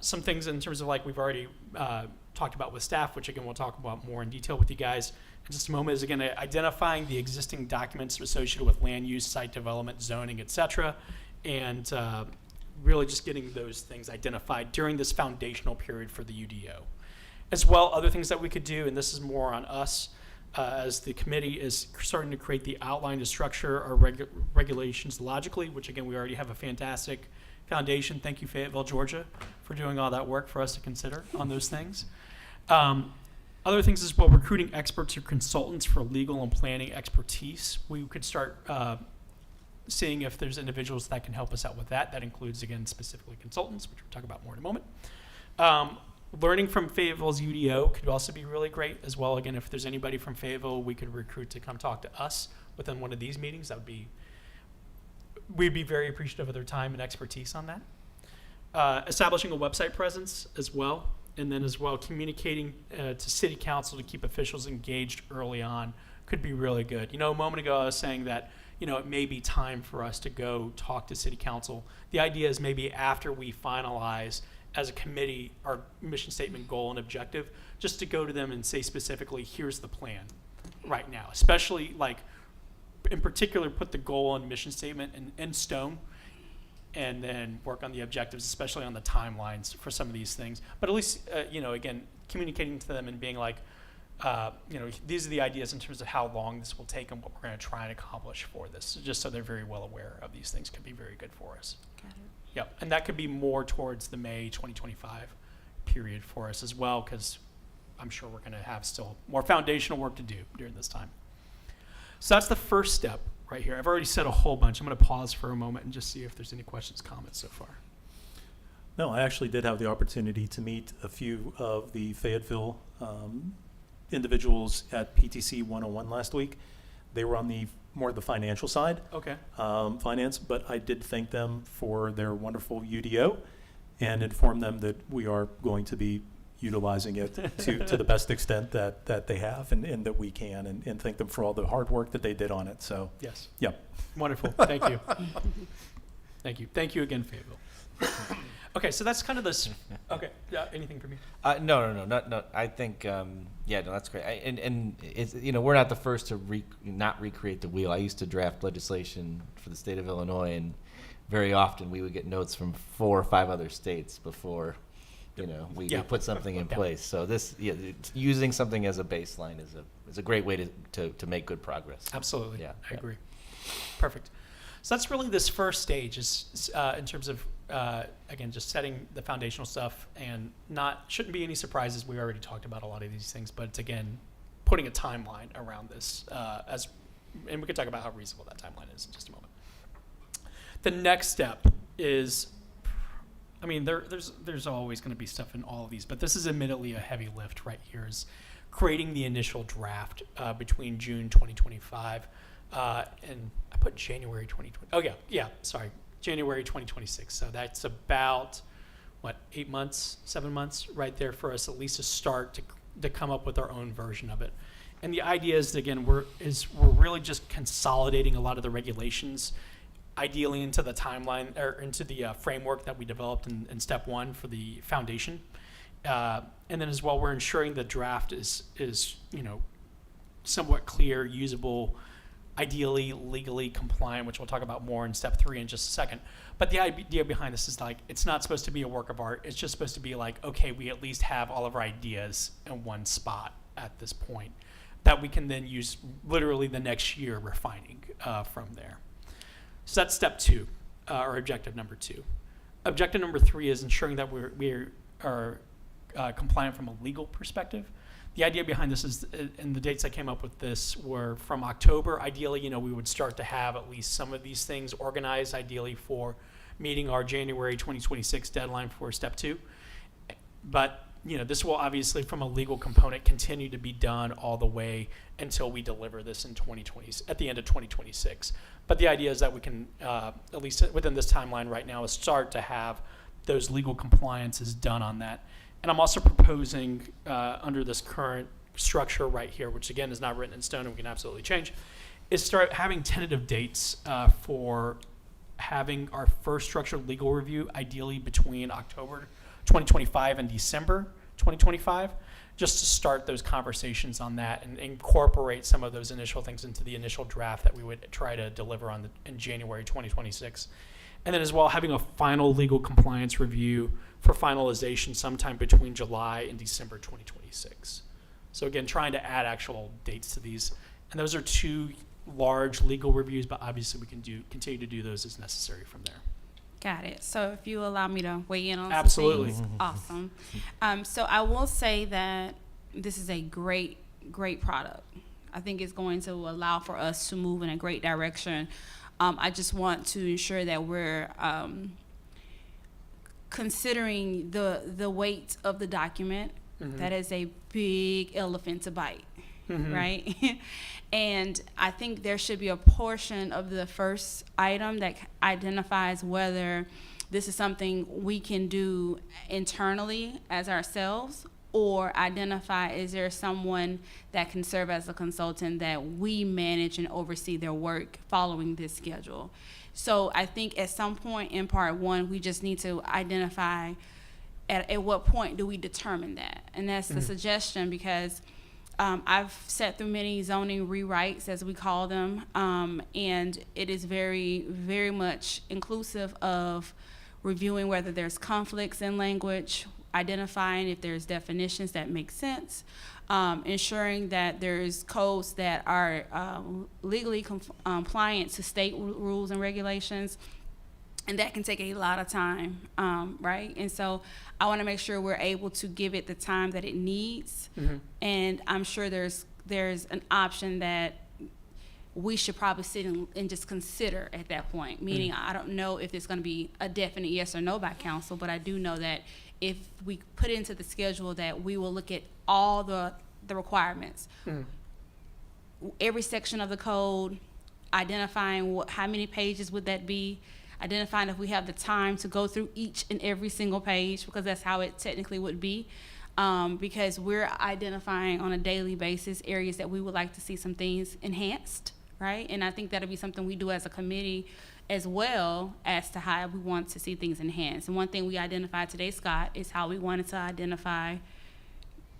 Some things in terms of like we've already talked about with staff, which again we'll talk about more in detail with you guys in just a moment, is again identifying the existing documents associated with land use, site development, zoning, etc., and really just getting those things identified during this foundational period for the UDO. As well, other things that we could do, and this is more on us as the committee, is starting to create the outline to structure our regulations logically, which again, we already have a fantastic foundation. Thank you, Fayetteville, Georgia, for doing all that work for us to consider on those things. Other things as well, recruiting experts or consultants for legal and planning expertise. We could start seeing if there's individuals that can help us out with that. That includes, again, specifically consultants, which we'll talk about more in a moment. Learning from Fayetteville's UDO could also be really great as well. Again, if there's anybody from Fayetteville we could recruit to come talk to us within one of these meetings, we'd be very appreciative of their time and expertise on that. Establishing a website presence as well, and then as well communicating to city council to keep officials engaged early on could be really good. A moment ago I was saying that it may be time for us to go talk to city council. The idea is maybe after we finalize as a committee our mission statement, goal, and objective, just to go to them and say specifically, here's the plan right now. Especially like, in particular, put the goal and mission statement in stone, and then work on the objectives, especially on the timelines for some of these things. But at least, again, communicating to them and being like, these are the ideas in terms of how long this will take and what we're going to try and accomplish for this, just so they're very well aware of these things could be very good for us. Got it. Yep, and that could be more towards the May 2025 period for us as well, because I'm sure we're going to have still more foundational work to do during this time. So that's the first step right here. I've already said a whole bunch. I'm going to pause for a moment and just see if there's any questions, comments so far. No, I actually did have the opportunity to meet a few of the Fayetteville individuals at PTC 101 last week. They were on the more the financial side, Okay. finance, but I did thank them for their wonderful UDO and inform them that we are going to be utilizing it to the best extent that they have and that we can, and thank them for all the hard work that they did on it. So, Yes. yep. Wonderful. Thank you. Thank you. Thank you again, Fayetteville. Okay, so that's kind of this. Okay, yeah. Anything from you? No. I think, no, that's great. And it's, we're not the first to not recreate the wheel. I used to draft legislation for the state of Illinois, and very often we would get notes from 4 or 5 other states before, we put something in place. So this, using something as a baseline is a great way to make good progress. Absolutely. Yeah. I agree. Perfect. So that's really this first stage is in terms of, again, just setting the foundational stuff, and shouldn't be any surprises. We already talked about a lot of these things, but it's, again, putting a timeline around this and we can talk about how reasonable that timeline is in just a moment. The next step is, I mean, there's always going to be stuff in all of these, but this is admittedly a heavy lift right here, is creating the initial draft between June 2025 and I put January 2020. Oh yeah, sorry, January 2026. So that's about, what, 8 months, 7 months right there for us at least to start to come up with our own version of it. And the idea is, again, we're really just consolidating a lot of the regulations, ideally into the timeline or into the framework that we developed in step 1 for the foundation. And then as well, we're ensuring the draft is somewhat clear, usable, ideally legally compliant, which we'll talk about more in step 3 in just a second. But the idea behind this is, like, it's not supposed to be a work of art. It's just supposed to be like, okay, we at least have all of our ideas in one spot at this point that we can then use literally the next year refining from there. So that's step 2, or objective number 2. Objective number 3 is ensuring that we are compliant from a legal perspective. The idea behind this is, and the dates I came up with this were from October. Ideally, we would start to have at least some of these things organized, ideally for meeting our January 2026 deadline for step 2. But this will obviously, from a legal component, continue to be done all the way until we deliver this in 2020, at the end of 2026. But the idea is that we can, at least within this timeline right now, is start to have those legal compliances done on that. And I'm also proposing, under this current structure right here, which again is not written in stone and we can absolutely change, is start having tentative dates for having our first structured legal review, ideally between October 2025 and December 2025, just to start those conversations on that and incorporate some of those initial things into the initial draft that we would try to deliver on in January 2026. And then as well, having a final legal compliance review for finalization sometime between July and December 2026. So again, trying to add actual dates to these. And those are 2 large legal reviews, but obviously we can continue to do those as necessary from there. Got it. So if you allow me to weigh in on Absolutely. some things. Awesome. So I will say that this is a great product. I think it's going to allow for us to move in a great direction. I just want to ensure that we're considering the weight of the document. Mm-hmm. That is a big elephant to bite, mm-hmm. right? And I think there should be a portion of the first item that identifies whether this is something we can do internally as ourselves, or identify, is there someone that can serve as a consultant that we manage and oversee their work following this schedule. So I think at some point in part 1, we just need to identify at what point do we determine that. And that's the suggestion, because I've sat through many zoning rewrites, as we call them, and it is very, very much inclusive of reviewing whether there's conflicts in language, identifying if there's definitions that make sense, ensuring that there's codes that are legally compliant to state rules and regulations. And that can take a lot of time, right? And so I want to make sure we're able to give it the time that it needs. Mm-hmm. And I'm sure there's an option that we should probably sit and just consider at that point. Meaning, I don't know if it's going to be a definite yes or no by council, but I do know that if we put into the schedule that we will look at all the requirements, every section of the code, identifying how many pages would that be, identifying if we have the time to go through each and every single page, because that's how it technically would be, because we're identifying on a daily basis areas that we would like to see some things enhanced, right? And I think that'll be something we do as a committee as well, as to how we want to see things enhanced. And one thing we identified today, Scott, is how we wanted to identify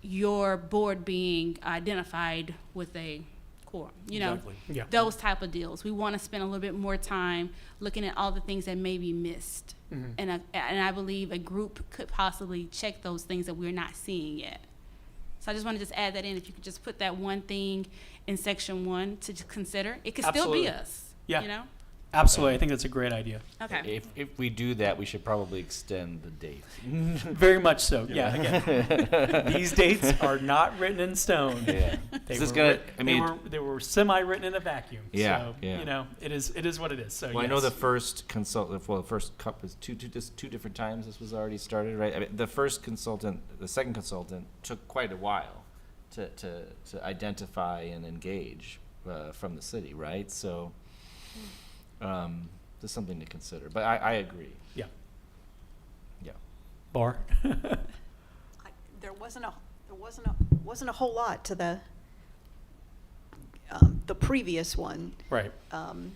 your board being identified with a core, Exactly. Yeah. those type of deals. We want to spend a little bit more time looking at all the things that may be missed. Mm-hmm. And I believe a group could possibly check those things that we're not seeing yet. So I just want to just add that in. If you could just put that one thing in section 1 to consider, it could Absolutely. still be us. Yeah. Absolutely. I think that's a great idea. Okay. If we do that, we should probably extend the date. Very much so. Yeah. Again, these dates are not written in stone. Yeah. They This is were gonna- writ- I mean- they were semi-written in a vacuum. Yeah, So, yeah. you know, it is what it is. So Well, I yes. know the first consultant, well, the first cup is two different times this was already started, right? I mean, the second consultant took quite a while to identify and engage from the city, right? So, there's something to consider, but I agree. Yeah. Yeah. Bar. There wasn't a whole lot to the previous one. Right. And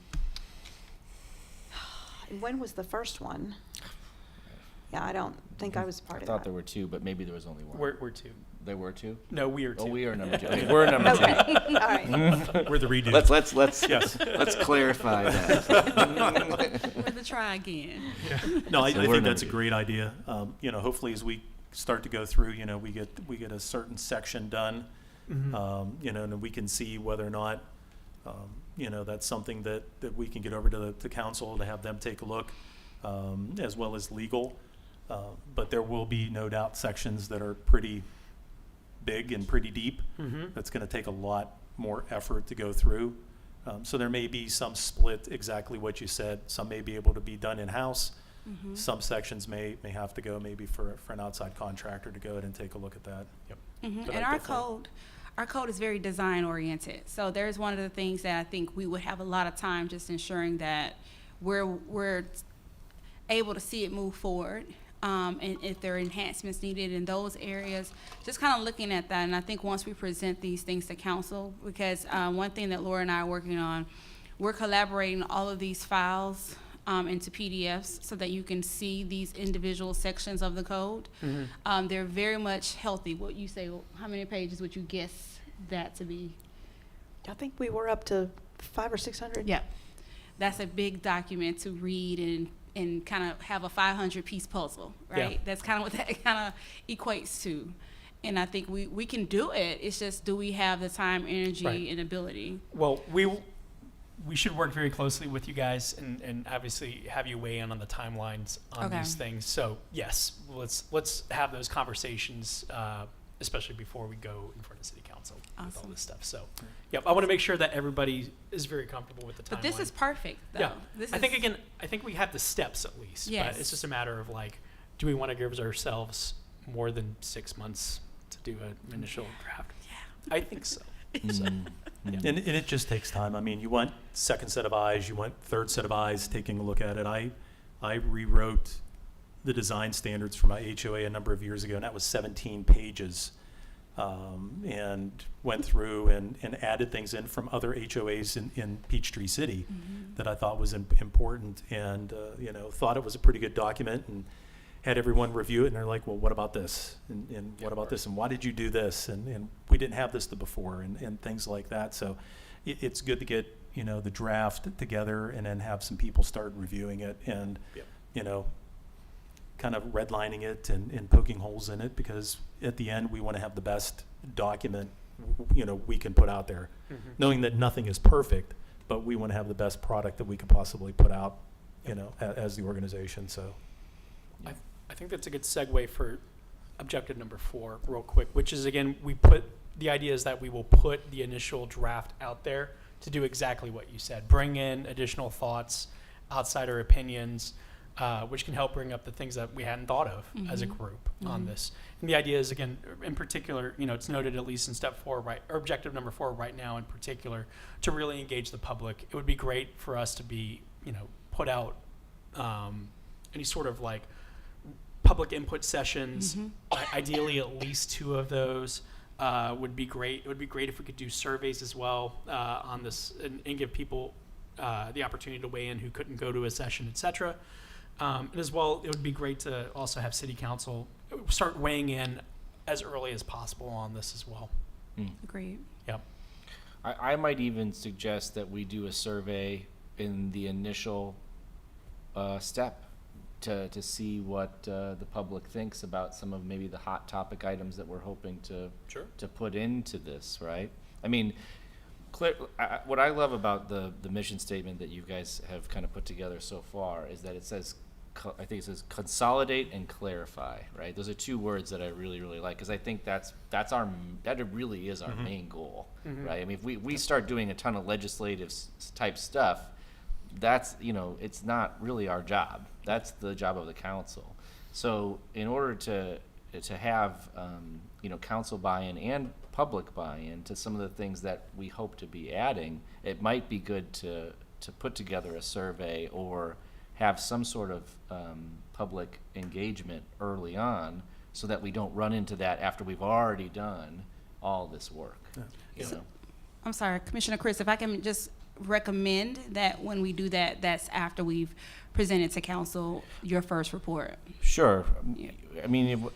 when was the first one? Yeah, I don't think I was part I of thought that. there were two, but maybe there was only one. We're two. There were two? No, we are two. Oh, we are number two. Okay, we're number two. Okay, all right. We're the redo. Let's Yes. let's clarify that. With a try again. No, I So think we're that's a number two. great idea. You know, hopefully as we start to go through, you know, we get a certain section done, you know, and we can see whether or not, you know, that's something that we can get over to the council to have them take a look, as well as legal. But there will be no doubt sections that are pretty big and pretty deep. That's going to take a lot more effort to go through. So there may be some split, exactly what you said. Some may be able to be done in-house. Some sections may have to go maybe for an outside contractor to go ahead and take a look at that. Yep. But And I our definitely- code is very design oriented. So there's one of the things that I think we would have a lot of time just ensuring that we're able to see it move forward. And if there are enhancements needed in those areas, just kind of looking at that. And I think once we present these things to council, because one thing that Laura and I are working on, we're collaborating all of these files into PDFs so that you can see these individual sections of the code. They're very much healthy. What you say, how many pages would you guess that to be? I think we were up to 500 or 600. Yeah, that's a big document to read and kind of have a 500-piece puzzle, right? Yeah. That's kind of what that kind of equates to. And I think we can do it. It's just, do we have the time, energy, Right. and ability? Well, we should work very closely with you guys and obviously have you weigh in on the timelines on Okay. these things. So yes, let's have those conversations, especially before we go in front of city council with all Awesome. this stuff. So, yep, I want to make sure that everybody is very comfortable with the timeline. But this is perfect, though. Yeah, This I think is- again, I think we have the steps at least. Yes. But it's just a matter of like, do we want to give ourselves more than 6 months to do an initial draft? Yeah, I think so. And it just takes time. I mean, you want second set of eyes, you want third set of eyes taking a look at it. I rewrote the design standards for my HOA a number of years ago, and that was 17 pages. And went through and added things in from other HOAs in Peachtree City that I thought was important, and you know, thought it was a pretty good document, and had everyone review it, and they're like, well, what about this? And what about this? And why did you do this? And we didn't have this before, and things like that. So it's good to get, you know, the draft together and then have some people start reviewing it and, Yep. you know, kind of redlining it and poking holes in it, because at the end we want to have the best document, you know, we can put out there, knowing that nothing is perfect, but we want to have the best product that we could possibly put out, you know, as the organization. So I think that's a good segue for objective number 4 real quick, which is, again, the idea is that we will put the initial draft out there to do exactly what you said, bring in additional thoughts, outsider opinions, which can help bring up the things that we hadn't thought of as a group on this. And the idea is, again, in particular, you know, it's noted at least in step 4, right, or objective number 4 right now in particular, to really engage the public. It would be great for us to be, you know, put out any sort of like public input sessions, ideally at least 2 of those would be great. It would be great if we could do surveys as well on this and give people the opportunity to weigh in who couldn't go to a session, et cetera. And as well, it would be great to also have city council start weighing in as early as possible on this as well. Agreed. Yep. I might even suggest that we do a survey in the initial step to see what the public thinks about some of maybe the hot topic items that we're hoping to Sure. to put into this, right? I mean, What I love about the mission statement that you guys have kind of put together so far is that it says, I think it says consolidate and clarify, right? Those are two words that I really, really like, because I think that really is our main goal, right? I mean, if we start doing a ton of legislative type stuff, that's, it's not really our job. That's the job of the council. So in order to have, council buy-in and public buy-in to some of the things that we hope to be adding, it might be good to put together a survey or have some sort of public engagement early on, so that we don't run into that after we've already done all this work. Yeah. I'm sorry, Commissioner Chris, if I can just recommend that when we do that, that's after we've presented to council your first report. Sure. Yeah. I mean,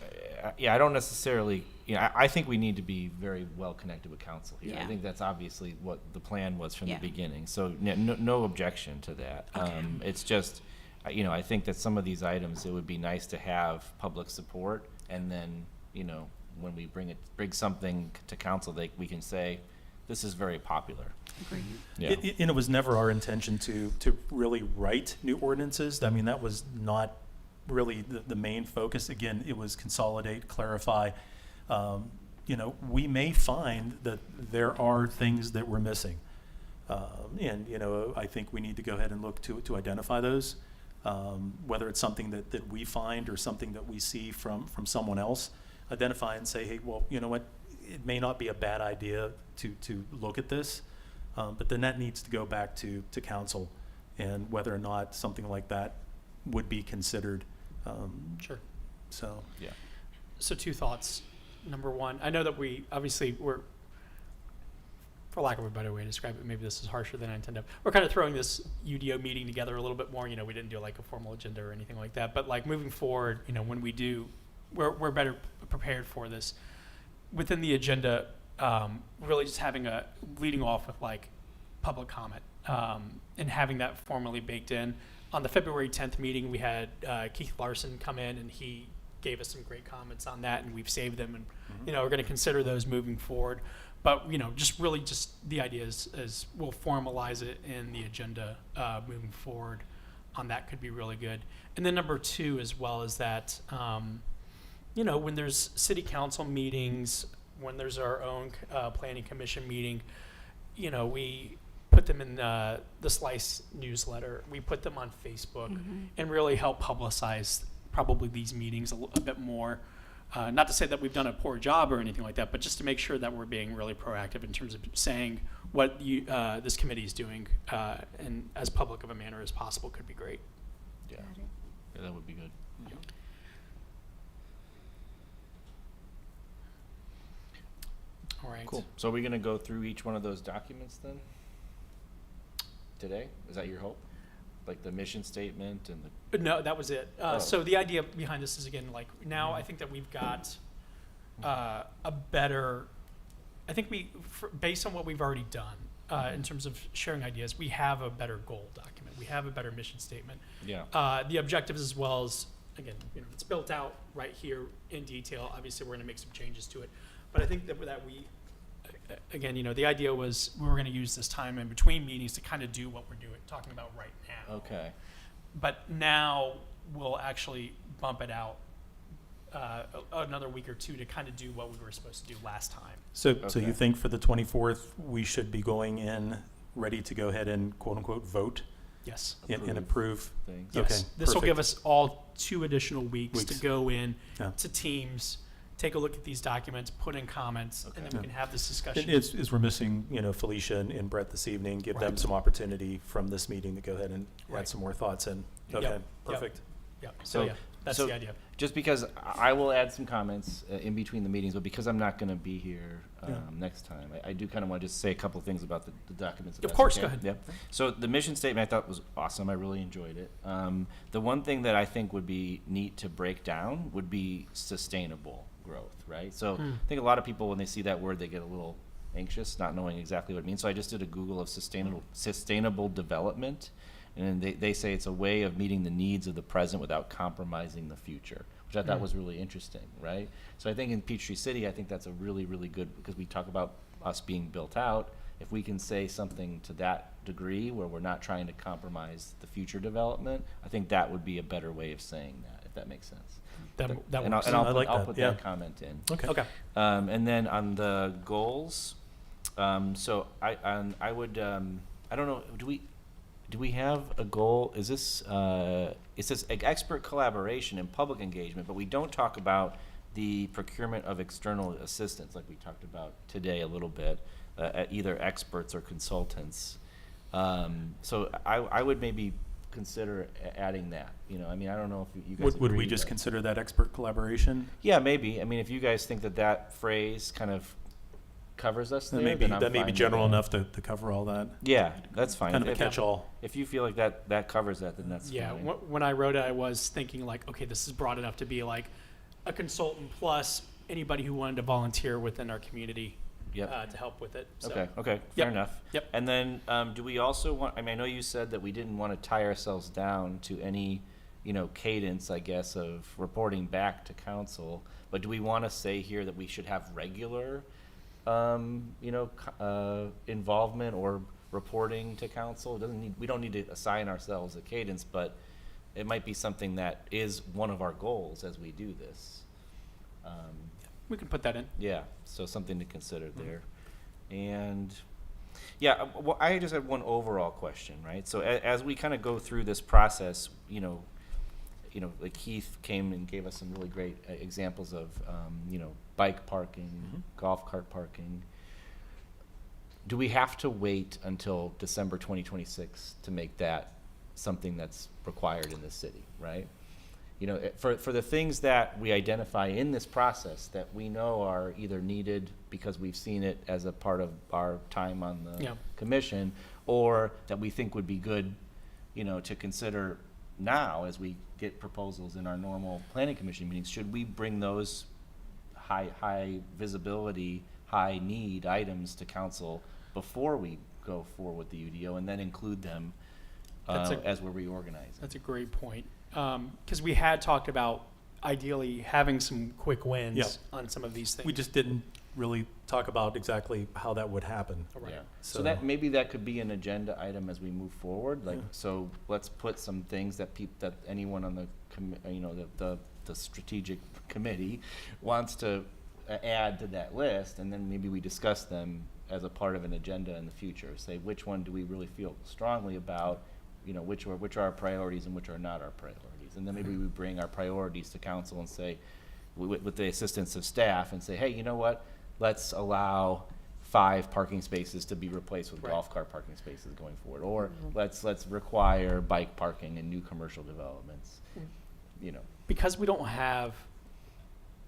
I don't necessarily, I think we need to be very well connected with council here. I Yeah. think that's obviously what the plan was from Yeah. the beginning. So no objection to that. Okay. It's just, I think that some of these items, it would be nice to have public support, and then, when we bring something to council, we can say, this is very popular. Agreed. Yeah. And it was never our intention to really write new ordinances. I mean, that was not really the main focus. Again, it was consolidate, clarify. We may find that there are things that we're missing. I think we need to go ahead and look to identify those, whether it's something that we find or something that we see from someone else. Identify and say, hey, well, you know what? It may not be a bad idea to look at this, but then that needs to go back to council, and whether or not something like that would be considered. Sure. So. Yeah. So two thoughts. Number one, I know that we're, for lack of a better way to describe it, maybe this is harsher than I intended. We're kind of throwing this UDO meeting together a little bit more. We didn't do like a formal agenda or anything like that. But like moving forward, when we do, we're better prepared for this. Within the agenda, really just leading off with like public comment, and having that formally baked in. On the February 10th meeting, we had Keith Larson come in, and he gave us some great comments on that, and we've saved them, and we're going to consider those moving forward. But just the idea is we'll formalize it in the agenda moving forward. On that could be really good. And then number two, as well, is that when there's city council meetings, when there's our own planning commission meeting, we put them in the Slice newsletter. We put them on Facebook, and really help publicize probably these meetings a bit more. Not to say that we've done a poor job or anything like that, but just to make sure that we're being really proactive in terms of saying what this committee is doing in as public of a manner as possible could be great. Yeah, that would be good. Yeah. All right. Cool. So are we going to go through each one of those documents then? Today? Is that your hope? Like the mission statement and the... No, that was it. So the idea behind this is, again, like now I think that we've got a better, I think based on what we've already done in terms of sharing ideas, we have a better goal document. We have a better mission statement. Yeah. The objectives, as well as, again, it's built out right here in detail. Obviously, we're going to make some changes to it. But I think that we, again, the idea was we were going to use this time in between meetings to kind of do what we're talking about right now. Okay. But now we'll actually bump it out another week or two to kind of do what we were supposed to do last time. So Okay. you think for the 24th, we should be going in ready to go ahead and quote unquote vote Yes. and approve? Things. Yes. Okay, This will give perfect. us all 2 additional weeks to Weeks. go in Yeah. to teams, take a look at these documents, put in comments, and then we Okay. can have this discussion. Is we're missing, Felicia and Brett this evening, give them Right. some opportunity from this meeting to go ahead and Right. add some more thoughts in. Yep, Okay, yep. perfect. Yeah. So, yeah, that's so the idea. Just because I will add some comments in between the meetings, but because I'm not going to be here Yeah. next time, I do kind of want to just say a couple of things about the documents. if Of that's course, okay. go ahead. Yep. So the mission statement I thought was awesome. I really enjoyed it. The one thing that I think would be neat to break down would be sustainable growth, right? So I think a lot of people, when they see that word, they get a little anxious, not knowing exactly what it means. So I just did a Google of sustainable development. And they say it's a way of meeting the needs of the present without compromising the future, which I thought was really interesting, right? So I think in Peachtree City, I think that's a really, really good, because we talk about us being built out, if we can say something to that degree where we're not trying to compromise the future development, I think that would be a better way of saying that, if that makes sense. That And works. I'll I like I'll that, put yeah. that comment in. Okay. And then on the goals, so I would, I don't know, do we have a goal? Is this, it says expert collaboration and public engagement, but we don't talk about the procurement of external assistance like we talked about today a little bit, either experts or consultants. So I would maybe consider adding that, you know, I mean, I don't know if you guys Would we agree, just but- consider that expert collaboration? Yeah, maybe. I mean, if you guys think that that phrase kind of covers us there, That may be, then I'm that may fine be with general that. enough to cover all that, Yeah, that's fine. kind of a If- catch-all. If you feel like that covers that, then that's Yeah, fine. when I wrote it, I was thinking like, okay, this is broad enough to be like a consultant plus anybody who wanted to volunteer within our community Yep. to help with it. So, Okay, fair Yep. enough. Yep. And then, do we also want, I mean, I know you said that we didn't want to tie ourselves down to any, you know, cadence, I guess, of reporting back to council, but do we want to say here that we should have regular, you know, involvement or reporting to council? It doesn't need, we don't need to assign ourselves a cadence, but it might be something that is one of our goals as we do this. we can put that in. Yeah, so something to consider there. And, yeah, well, I just have one overall question, right? So as we kind of go through this process, you know, like Keith came and gave us some really great examples of, you know, bike parking, golf cart parking. Do we have to wait until December 2026 to make that something that's required in the city, right? You know, for the things that we identify in this process that we know are either needed because we've seen it as a part of our time on the Yeah. commission, or that we think would be good, you know, to consider now as we get proposals in our normal planning commission meetings, should we bring those high visibility, high need items to council before we go forward with the UDO and then include them as we're reorganizing? That's a great point. Because we had talked about ideally having some quick wins Yeah. on some of these things. We just didn't really talk about exactly how that would happen. Right. Yeah. So- So that, maybe that could be an agenda item as we move forward, like, Yeah. so let's put some things that that anyone on the you know, the strategic committee wants to add to that list, and then maybe we discuss them as a part of an agenda in the future. Say, which one do we really feel strongly about, you know, which are our priorities and which are not our priorities. And then maybe we bring our priorities to council and say, with the assistance of staff, and say, hey, you know what? Let's allow 5 parking spaces to be replaced with Right. golf cart parking spaces going forward. Or let's require bike parking in new commercial developments, you know. Because we don't have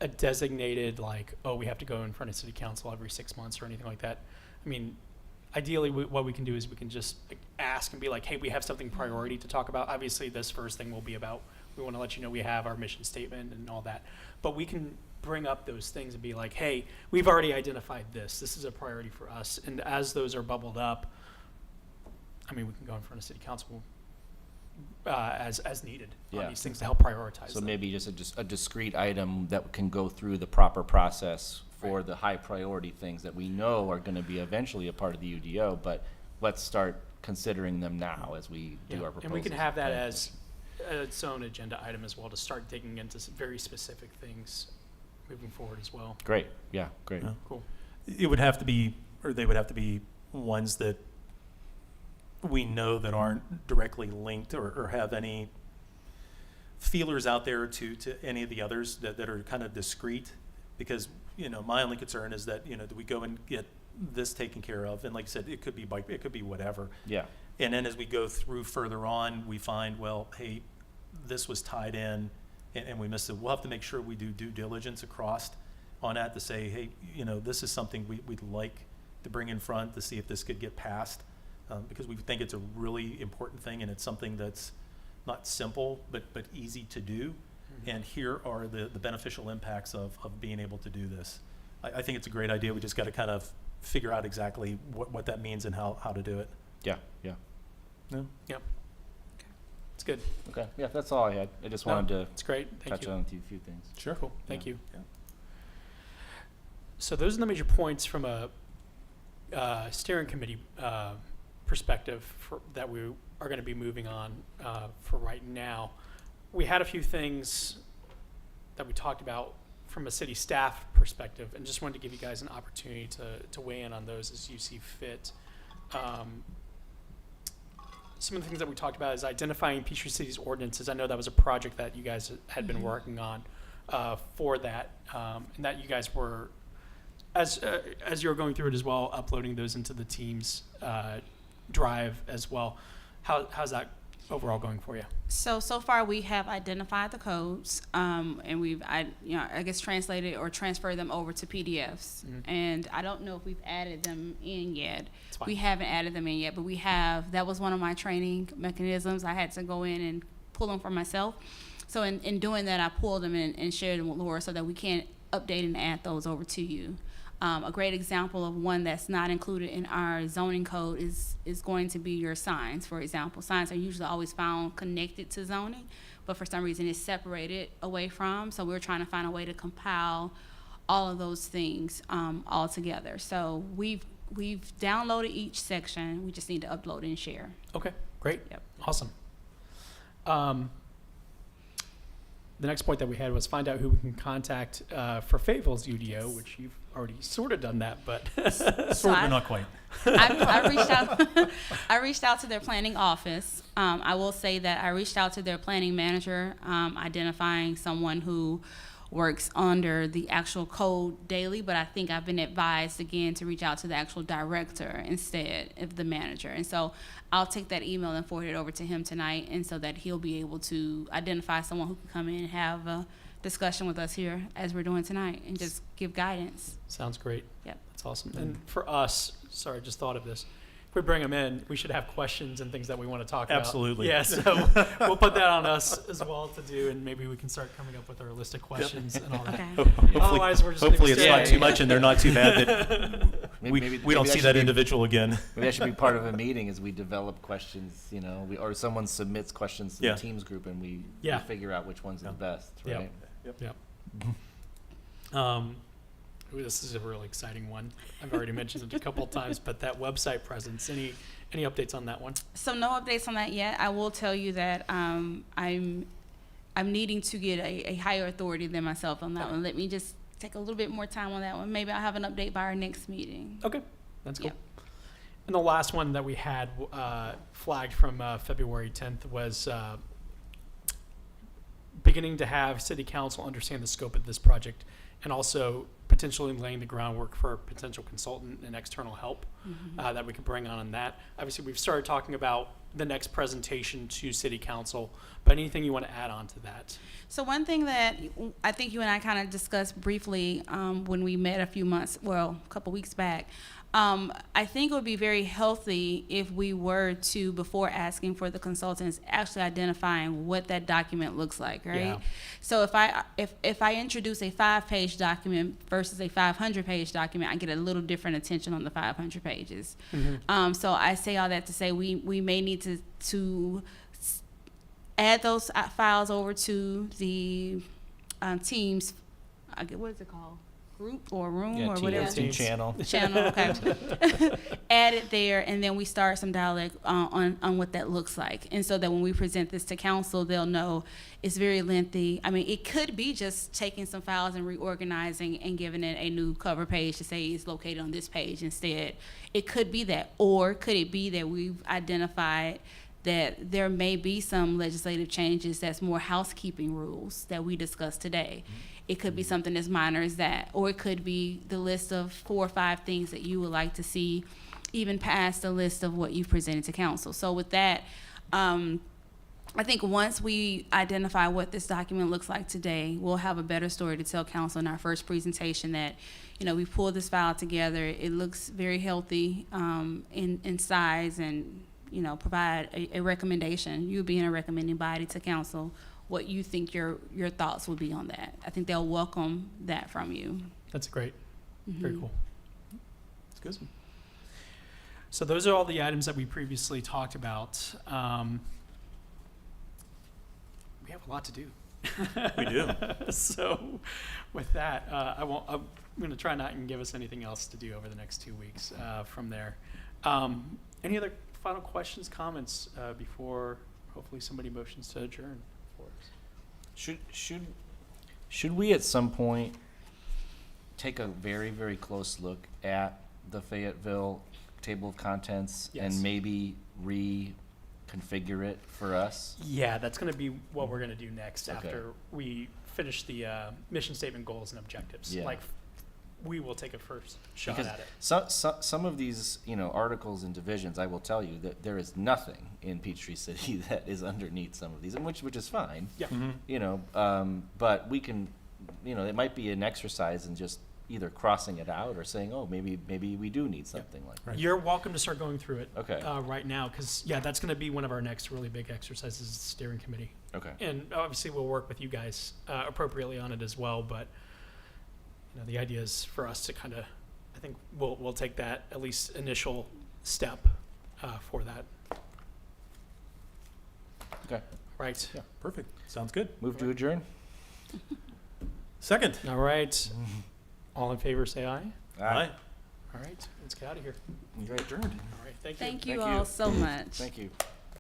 a designated, like, oh, we have to go in front of city council every 6 months or anything like that. I mean, ideally, what we can do is we can just like, ask and be like, hey, we have something priority to talk about. Obviously, this first thing will be about, we want to let you know we have our mission statement and all that. But we can bring up those things and be like, hey, we've already identified this. This is a priority for us. And as those are bubbled up, I mean, we can go in front of city council as needed Yeah. on these things to help prioritize So them. maybe just a discrete item that can go through the proper process for Right. the high priority things that we know are going to be eventually a part of the UDO, but let's start considering them now as we do Yeah, our proposals. and we can have that Okay. as its own agenda item as well, to start digging into some very specific things moving forward as well. Great, yeah, great. Yeah. Cool. It would have to be, or they would have to be ones that we know that aren't directly linked or have any feelers out there to any of the others that are kind of discrete. Because, you know, my only concern is that, you know, do we go and get this taken care of? And like I said, it could be bike, it could be whatever. Yeah, And then as we go through further on, we find, well, hey, this was tied in and we missed it. We'll have to make sure we do due diligence across on that to say, hey, you know, this is something we'd like to bring in front to see if this could get passed. Because we think it's a really important thing and it's something that's not simple, but easy to do. And here are the beneficial impacts of being able to do this. I think it's a great idea. We just got to kind of figure out exactly what that means and how to do it. yeah, yeah. No? Yep. It's good. Okay, yeah, that's all I had. I just No, wanted to It's great. Thank touch you. on a few things. Sure. Cool. Thank Yeah. you. Yeah. So those are the major points from a steering committee perspective that we are going to be moving on for right now, we had a few things that we talked about from a city staff perspective, and just wanted to give you guys an opportunity to weigh in on those as you see fit. Some of the things that we talked about is identifying Peachtree City's ordinances. I know that was a project that you guys had been working on for that, and that you guys were, as you were going through it as well, uploading those into the team's drive as well. How's that overall going for you? So far we have identified the codes, and we've, I guess translated or transferred them over to PDFs. Mhm. And I don't know if we've added them in yet. It's fine. We haven't added them in yet, but we have. That was one of my training mechanisms. I had to go in and pull them for myself. So in doing that, I pulled them and shared them with Laura so that we can update and add those over to you. A great example of one that's not included in our zoning code is going to be your signs, for example. Signs are usually always found connected to zoning, but for some reason it's separated away from. So we're trying to find a way to compile all of those things all together. So we've downloaded each section. We just need to upload and share. Okay, great. Yep. Awesome. The next point that we had was find out who we can contact for Fayetteville's UDO, which you've already sort of done that, but Sort of, not quite. I reached out. I reached out to their planning office. I will say that I reached out to their planning manager, identifying someone who works under the actual code daily. But I think I've been advised again to reach out to the actual director instead of the manager. And so I'll take that email and forward it over to him tonight, and so that he'll be able to identify someone who can come in and have a discussion with us here as we're doing tonight and just give guidance. sounds great. Yep. That's awesome. And for us, sorry, just thought of this. If we bring them in, we should have questions and things that we want to talk about. Absolutely. Yeah, so we'll put that on us as well to do, and maybe we can start coming up with our list of questions and all that. Okay. Hopefully, Otherwise, we're just gonna hopefully be it's not standing. too much and they're not too bad that we don't see that should be- individual again. Maybe that should be part of a meeting as we develop questions, or someone submits questions to Yeah. the Teams group and we Yeah. figure out which one's Yeah. the best, Yeah. right? Yep. Ooh, this is a really exciting one. I've already mentioned it a couple of times, but that website presence, any updates on that one? So no updates on that yet. I will tell you that I'm needing to get a higher authority than myself on that one. Let me just take a little bit more time on that one. Maybe I'll have an update by our next meeting. Okay, that's cool. Yep. And the last one that we had flagged from February 10th was beginning to have City Council understand the scope of this project, and also potentially laying the groundwork for a potential consultant and external help that we could bring on that. Obviously, we've started talking about the next presentation to City Council, but anything you want to add on to that? So one thing that I think you and I kind of discussed briefly when we met a couple weeks back, I think it would be very healthy if we were to, before asking for the consultants, actually identifying what that document looks like, right? Yeah. So if I introduce a 5-page document versus a 500-page document, I get a little different attention on the 500 pages. So I say all that to say we may need to add those files over to the team's, what is it called? Group or room or whatever. Teams. Channel. Okay. Add it there, and then we start some dialogue on what that looks like. And so that when we present this to council, they'll know it's very lengthy. I mean, it could be just taking some files and reorganizing and giving it a new cover page to say it's located on this page instead. It could be that. Or could it be that we've identified that there may be some legislative changes that's more housekeeping rules that we discussed today. It could be something as minor as that, or it could be the list of 4 or 5 things that you would like to see, even past the list of what you've presented to council. So with that, I think once we identify what this document looks like today, we'll have a better story to tell council in our first presentation that, we pulled this file together. It looks very healthy in size, and provide a recommendation. You being a recommending body to council, what you think your thoughts would be on that. I think they'll welcome that from you. That's great. Very cool. It's good. So those are all the items that we previously talked about. We have a lot to do. We do. So with that, going to try not and give us anything else to do over the next 2 weeks from there. Any other final questions, comments before hopefully somebody motions to adjourn for us? Should we at some point take a very, very close look at the Fayetteville table of contents Yes. and maybe reconfigure it for us? Yeah, that's going to be what we're going to do next Okay. after we finish the mission statement, goals, and objectives. Yeah. Like, we will take a first shot Because at it. some of these, articles and divisions, I will tell you that there is nothing in Peachtree City that is underneath some of these, and which is fine. Yeah. But we can, it might be an exercise in just either crossing it out or saying, oh, maybe we do need something like that. You're welcome to start going through it Okay. right now, because, that's going to be one of our next really big exercises, is the steering committee. Okay. And obviously, we'll work with you guys appropriately on it as well, but the idea is for us to kind of, I think we'll take that at least initial step for that. Okay. Right. Yeah, perfect. Sounds good. Move to adjourn? Second. All right. All in favor, say aye. Aye. All right. Let's get out of here. Great. Adjourned. All right. Thank you. Thank you Thank you. all so much. Thank you.